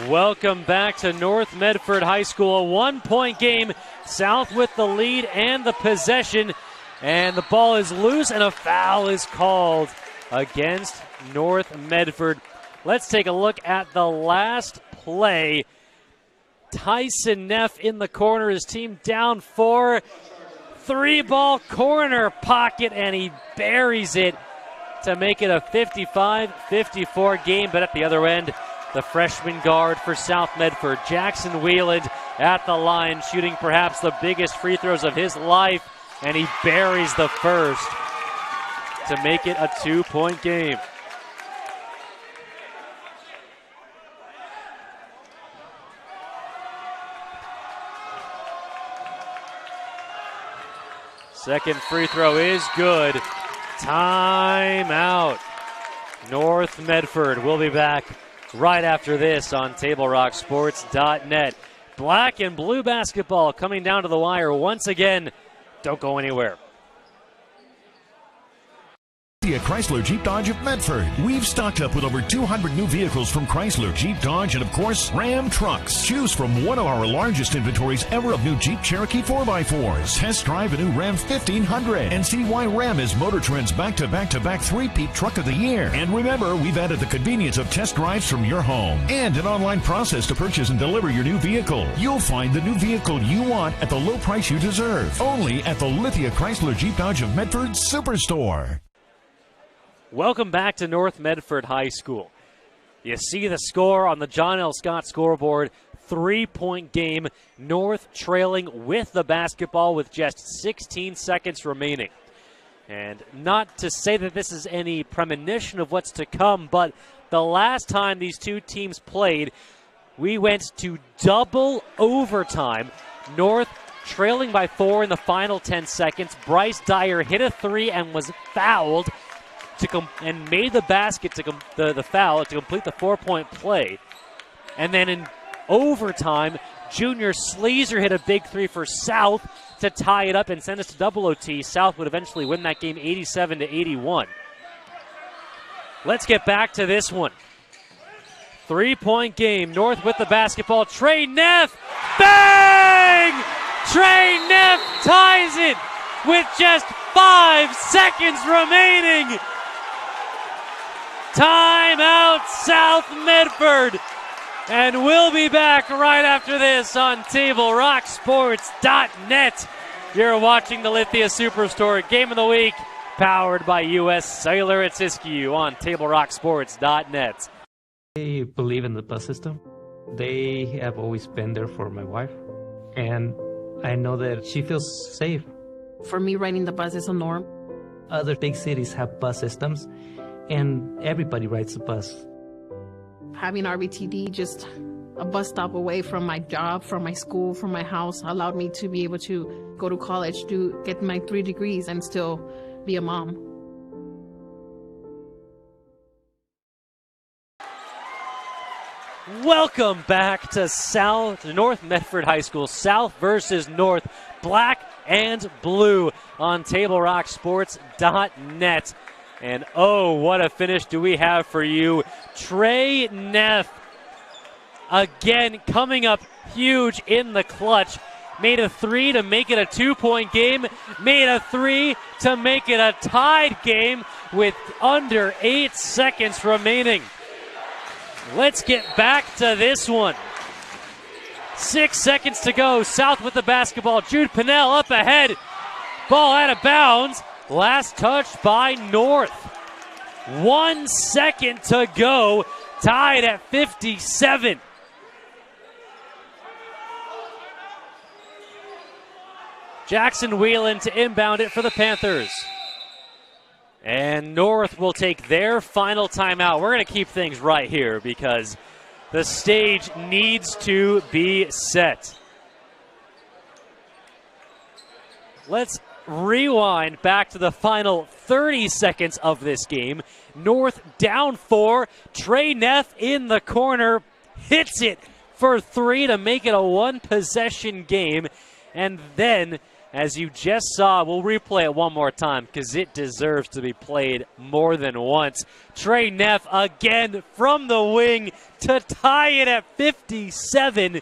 Welcome back to North Medford High School, a 1-point game. South with the lead and the possession. And the ball is loose and a foul is called against North Medford. Let's take a look at the last play. Tyson Neff in the corner, his team down 4. 3-ball corner pocket, and he buries it to make it a 55-54 game. But at the other end, the freshman guard for South Medford, Jackson Wheeland, at the line, shooting perhaps the biggest free throws of his life. And he buries the first to make it a 2-point game. Second free throw is good. Timeout. North Medford. We'll be back right after this on TableRockSports.net. Black and blue basketball coming down to the wire once again. Don't go anywhere. Chrysler Jeep Dodge of Medford. We've stocked up with over 200 new vehicles from Chrysler, Jeep Dodge, and of course, Ram Trucks. Choose from one of our largest inventories ever of new Jeep Cherokee 4x4s. Test drive a new Ram 1500 and see why Ram is Motor Trend's back-to-back-to-back three-peat truck of the year. And remember, we've added the convenience of test drives from your home and an online process to purchase and deliver your new vehicle. You'll find the new vehicle you want at the low price you deserve. Only at the Lithia Chrysler Jeep Dodge of Medford Superstore. Welcome back to North Medford High School. You see the score on the John L. Scott scoreboard. 3-point game. North trailing with the basketball with just 16 seconds remaining. And not to say that this is any premonition of what's to come, but the last time these two teams played, we went to double overtime. North trailing by 4 in the final 10 seconds. Bryce Dyer hit a 3 and was fouled and made the basket the foul to complete the 4-point play. And then in overtime, Junior Sleazer hit a big 3 for South to tie it up and send us to double OT. South would eventually win that game 87-81. Let's get back to this one. 3-point game. North with the basketball. Trey Neff. Bang! Trey Neff ties it with just 5 seconds remaining. Timeout, South Medford. And we'll be back right after this on TableRockSports.net. You're watching the Lithia Superstore Game of the Week, powered by U.S. Cellular at Siskiyou on TableRockSports.net. They believe in the bus system. They have always been there for my wife. And I know that she feels safe. For me, riding the bus is a norm. Other big cities have bus systems, and everybody rides the bus. Having RBTD, just a bus stop away from my job, from my school, from my house, allowed me to be able to go to college, get my 3 degrees, and still be a mom. Welcome back to North Medford High School. South versus North, black and blue on TableRockSports.net. And oh, what a finish do we have for you. Trey Neff, again, coming up huge in the clutch. Made a 3 to make it a 2-point game. Made a 3 to make it a tied game with under 8 seconds remaining. Let's get back to this one. 6 seconds to go. South with the basketball. Jude Pinnell up ahead. Ball out of bounds. Last touch by North. 1 second to go. Tied at 57. Jackson Whelan to inbound it for the Panthers. And North will take their final timeout. We're going to keep things right here because the stage needs to be set. Let's rewind back to the final 30 seconds of this game. North down 4. Trey Neff in the corner hits it for 3 to make it a one-possession game. And then, as you just saw, we'll replay it one more time because it deserves to be played more than once. Trey Neff again from the wing to tie it at 57.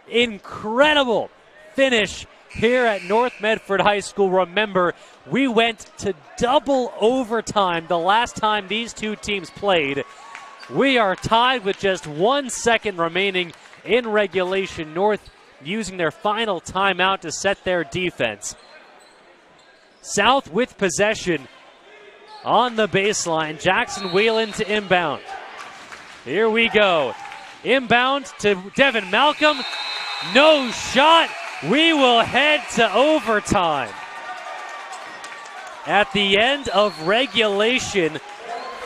Incredible finish here at North Medford High School. Remember, we went to double overtime the last time these two teams played. We are tied with just 1 second remaining in regulation. North using their final timeout to set their defense. South with possession on the baseline. Jackson Whelan to inbound. Here we go. Inbound to Devin Malcolm. No shot. We will head to overtime. At the end of regulation,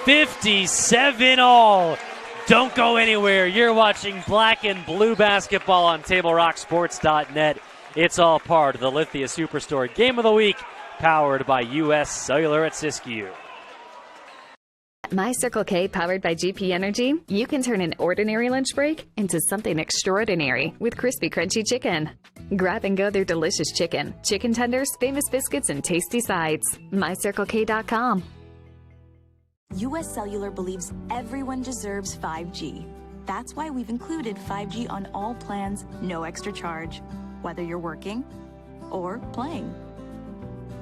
57 all. Don't go anywhere. You're watching Black and Blue basketball on TableRockSports.net. It's all part of the Lithia Superstore Game of the Week, powered by U.S. Cellular at Siskiyou. At My Circle K, powered by GP Energy, you can turn an ordinary lunch break into something extraordinary with crispy, crunchy chicken. Grab and go their delicious chicken, chicken tenders, famous biscuits, and tasty sides. MyCircleK.com. U.S. Cellular believes everyone deserves 5G. That's why we've included 5G on all plans, no extra charge, whether you're working or playing.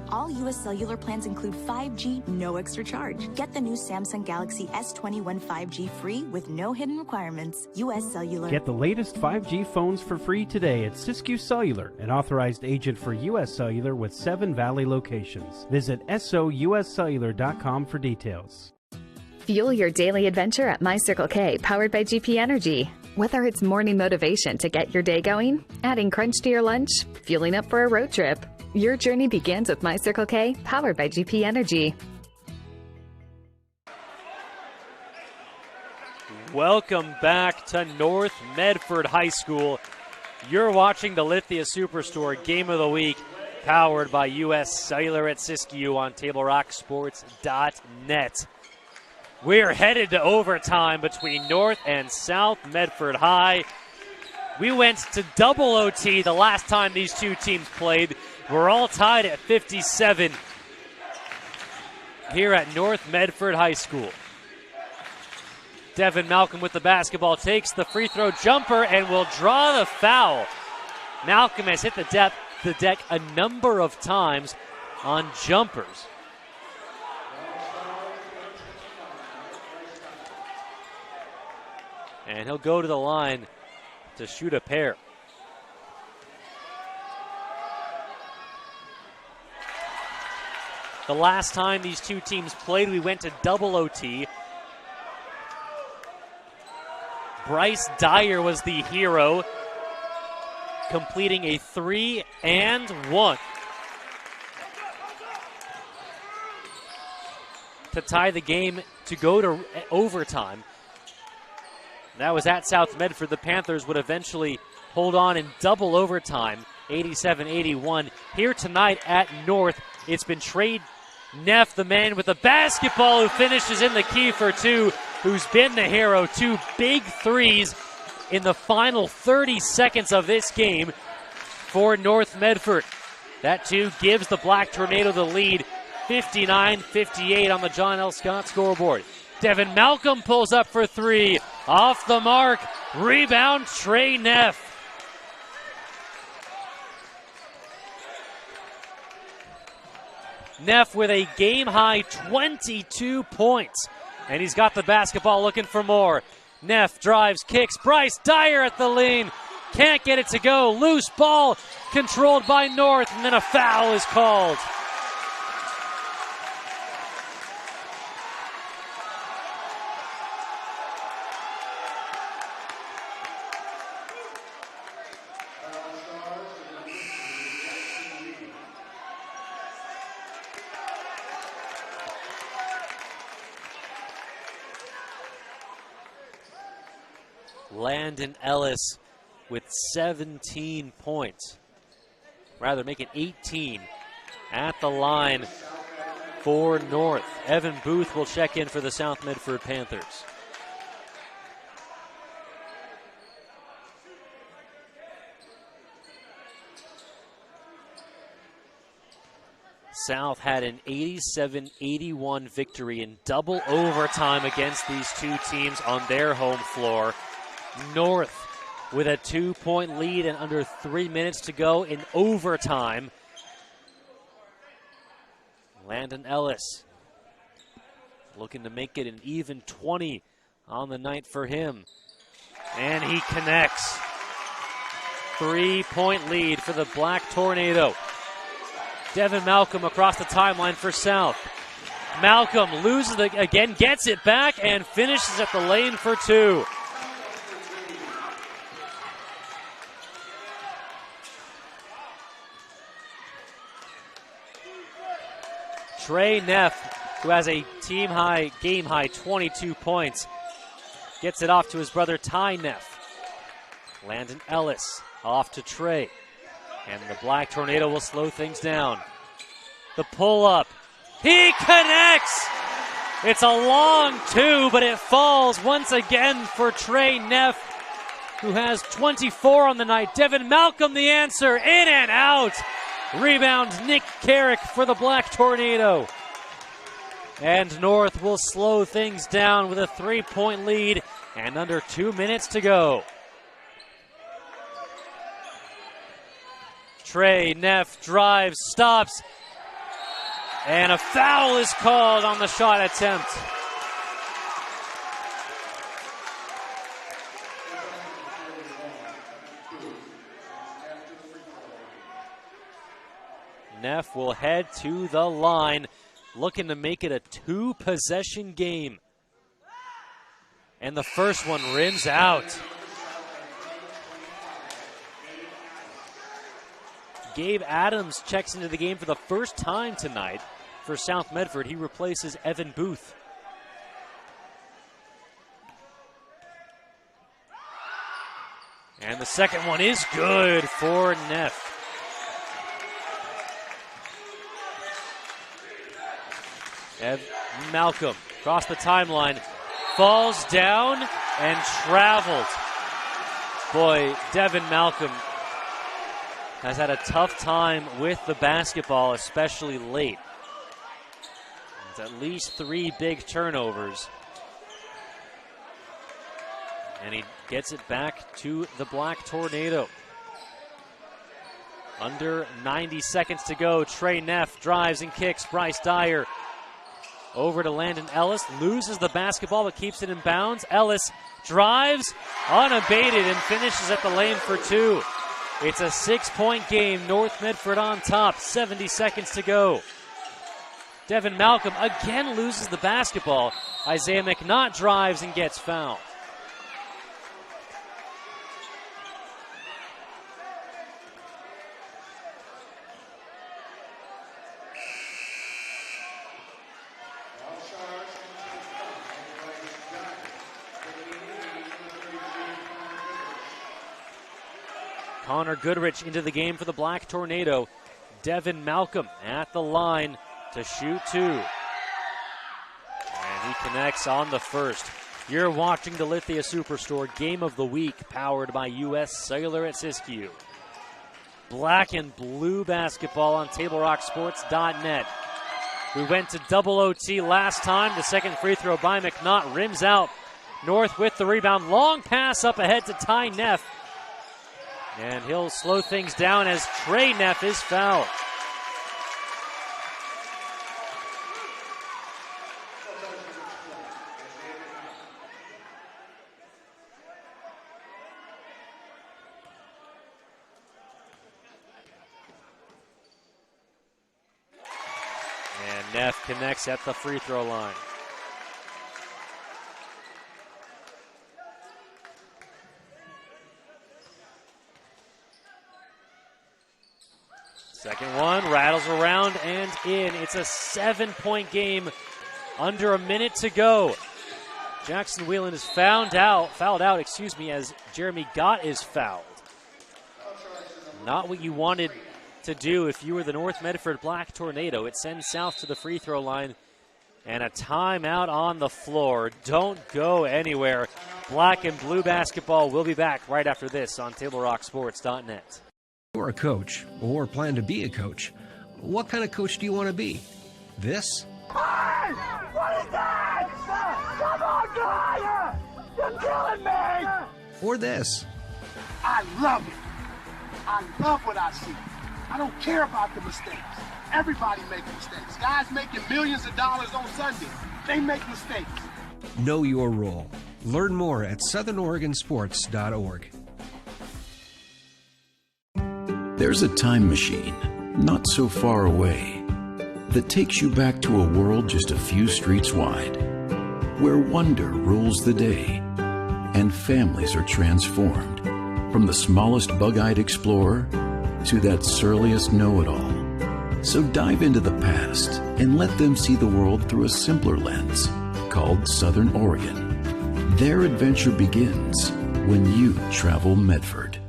All U.S. Cellular plans include 5G, no extra charge. Get the new Samsung Galaxy S21 5G free with no hidden requirements. U.S. Cellular. Get the latest 5G phones for free today at Siskiyou Cellular, an authorized agent for U.S. Cellular with 7 Valley locations. Visit souscellular.com for details. Fuel your daily adventure at My Circle K, powered by GP Energy. Whether it's morning motivation to get your day going, adding crunch to your lunch, fueling up for a road trip, your journey begins with My Circle K, powered by GP Energy. Welcome back to North Medford High School. You're watching the Lithia Superstore Game of the Week, powered by U.S. Cellular at Siskiyou on TableRockSports.net. We're headed to overtime between North and South Medford High. We went to double OT the last time these two teams played. We're all tied at 57 here at North Medford High School. Devin Malcolm with the basketball takes the free throw jumper and will draw the foul. Malcolm has hit the deck a number of times on jumpers. And he'll go to the line to shoot a pair. The last time these two teams played, we went to double OT. Bryce Dyer was the hero, completing a 3 and 1 to tie the game to go to overtime. That was at South Medford. The Panthers would eventually hold on in double overtime, 87-81. Here tonight at North, it's been Trey Neff, the man with the basketball, who finishes in the key for 2, who's been the hero. 2 big threes in the final 30 seconds of this game for North Medford. That 2 gives the Black Tornado the lead, 59-58 on the John L. Scott scoreboard. Devin Malcolm pulls up for 3. Off the mark. Rebound, Trey Neff. Neff with a game-high 22 points. And he's got the basketball looking for more. Neff drives, kicks. Bryce Dyer at the lane. Can't get it to go. Loose ball controlled by North, and then a foul is called. Landon Ellis with 17 points. Rather, make it 18 at the line for North. Evan Booth will check in for the South Medford Panthers. South had an 87-81 victory in double overtime against these two teams on their home floor. North with a 2-point lead and under 3 minutes to go in overtime. Landon Ellis looking to make it an even 20 on the night for him. And he connects. 3-point lead for the Black Tornado. Devin Malcolm across the timeline for South. Malcolm loses it again, gets it back, and finishes at the lane for two. Trey Neff, who has a team-high, game-high 22 points, gets it off to his brother Ty Neff. Landon Ellis off to Trey. And the Black Tornado will slow things down. The pull-up. He connects! It's a long two, but it falls once again for Trey Neff, who has 24 on the night. Devin Malcolm the answer, in and out. Rebound Nick Carrick for the Black Tornado. And North will slow things down with a 3-point lead and under 2 minutes to go. Trey Neff drives, stops, and a foul is called on the shot attempt. Neff will head to the line, looking to make it a 2-possession game. And the first one rims out. Gabe Adams checks into the game for the first time tonight for South Medford. He replaces Evan Booth. And the second one is good for Neff. Malcolm across the timeline, falls down and traveled. Boy, Devin Malcolm has had a tough time with the basketball, especially late. It's at least 3 big turnovers. And he gets it back to the Black Tornado. Under 90 seconds to go. Trey Neff drives and kicks. Bryce Dyer over to Landon Ellis. Loses the basketball but keeps it in bounds. Ellis drives unabated and finishes at the lane for two. It's a 6-point game. North Medford on top. 70 seconds to go. Devin Malcolm again loses the basketball. Isaiah McNaught drives and gets fouled. Connor Goodrich into the game for the Black Tornado. Devin Malcolm at the line to shoot two. And he connects on the first. You're watching the Lithia Superstore Game of the Week, powered by U.S. Cellular at Siskiyou. Black and blue basketball on TableRockSports.net. We went to double OT last time. The second free throw by McNaught rims out. North with the rebound. Long pass up ahead to Ty Neff. And he'll slow things down as Trey Neff is fouled. And Neff connects at the free throw line. Second one rattles around and in. It's a 7-point game under a minute to go. Jackson Whelan is fouled out, as Jeremy Gott is fouled. Not what you wanted to do if you were the North Medford Black Tornado. It sends South to the free throw line, and a timeout on the floor. Don't go anywhere. Black and blue basketball will be back right after this on TableRockSports.net. You're a coach or plan to be a coach. What kind of coach do you want to be? This? Hey! What is that? Come on, guy! You're killing me! Or this? I love it. I love what I see. I don't care about the mistakes. Everybody makes mistakes. Guys making millions of dollars on Sunday, they make mistakes. Know your role. Learn more at southernoregonsports.org. There's a time machine, not so far away, that takes you back to a world just a few streets wide, where wonder rules the day, and families are transformed, from the smallest bug-eyed explorer to that surliest know-it-all. So dive into the past and let them see the world through a simpler lens called Southern Oregon. Their adventure begins when you travel Medford.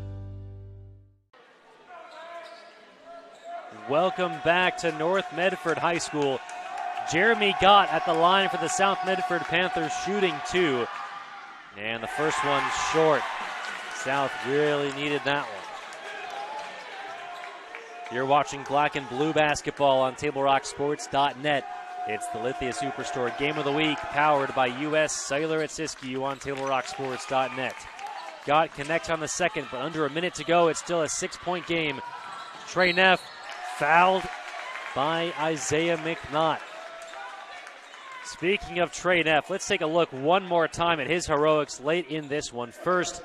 Welcome back to North Medford High School. Jeremy Gott at the line for the South Medford Panthers, shooting 2. And the first one's short. South really needed that one. You're watching Black and Blue basketball on TableRockSports.net. It's the Lithia Superstore Game of the Week, powered by U.S. Cellular at Siskiyou on TableRockSports.net. Gott connects on the second, but under a minute to go, it's still a 6-point game. Trey Neff fouled by Isaiah McNaught. Speaking of Trey Neff, let's take a look one more time at his heroics late in this one. First,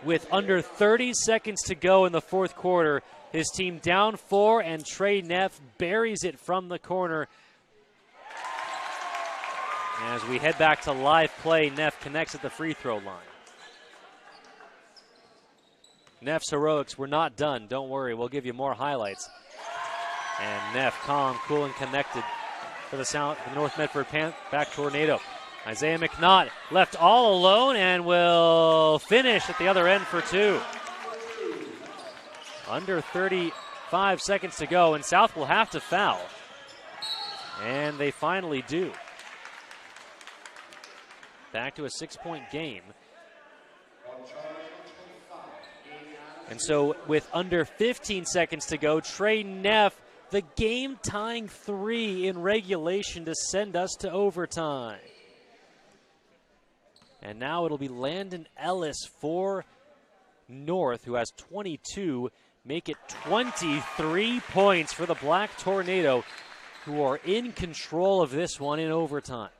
with under 30 seconds to go in the fourth quarter, his team down 4, and Trey Neff buries it from the corner. As we head back to live play, Neff connects at the free throw line. Neff's heroics were not done. Don't worry, we'll give you more highlights. And Neff, calm, cool, and connected for the North Medford back tornado. Isaiah McNaught left all alone and will finish at the other end for 2. Under 35 seconds to go, and South will have to foul. And they finally do. Back to a 6-point game. And so with under 15 seconds to go, Trey Neff, the game-tying 3 in regulation to send us to overtime. And now it'll be Landon Ellis for North, who has 22, make it 23 points for the Black Tornado, who are in control of this one in overtime.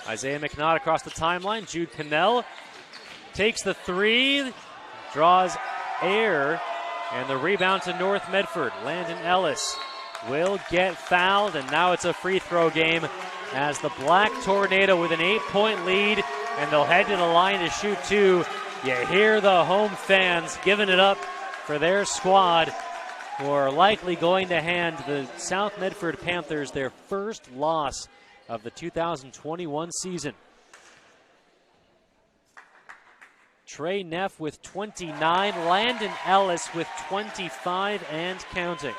Isaiah McNaught across the timeline. Jude Cannell takes the 3, draws air, and the rebound to North Medford. Landon Ellis will get fouled, and now it's a free throw game as the Black Tornado with an 8-point lead, and they'll head to the line to shoot 2. You hear the home fans giving it up for their squad, who are likely going to hand the South Medford Panthers their first loss of the 2021 season. Trey Neff with 29, Landon Ellis with 25 and counting.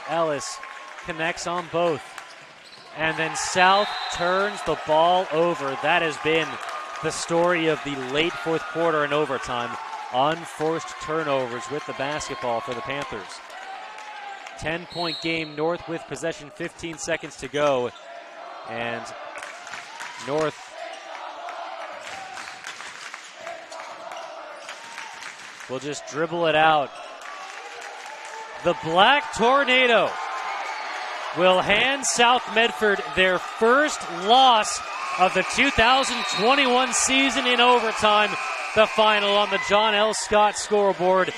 Ellis connects on both. And then South turns the ball over. That has been the story of the late fourth quarter and overtime. Unforced turnovers with the basketball for the Panthers. 10-point game, North with possession, 15 seconds to go. And North will just dribble it out. The Black Tornado will hand South Medford their first loss of the 2021 season in overtime. The final on the John L. Scott scoreboard.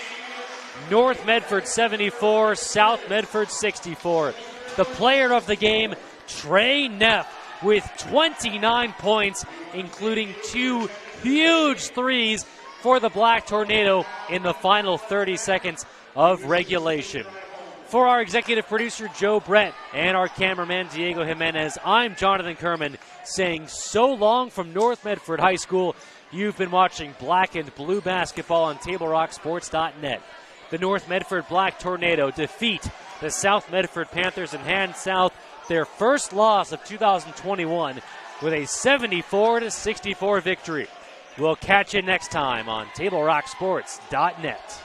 North Medford 74, South Medford 64. The player of the game, Trey Neff, with 29 points, including 2 huge threes for the Black Tornado in the final 30 seconds of regulation. For our executive producer, Joe Brett, and our cameraman, Diego Jimenez, I'm Jonathan Kerman, saying so long from North Medford High School. You've been watching Black and Blue Basketball on TableRockSports.net. The North Medford Black Tornado defeat the South Medford Panthers and hand South their first loss of 2021 with a 74-64 victory. We'll catch you next time on TableRockSports.net.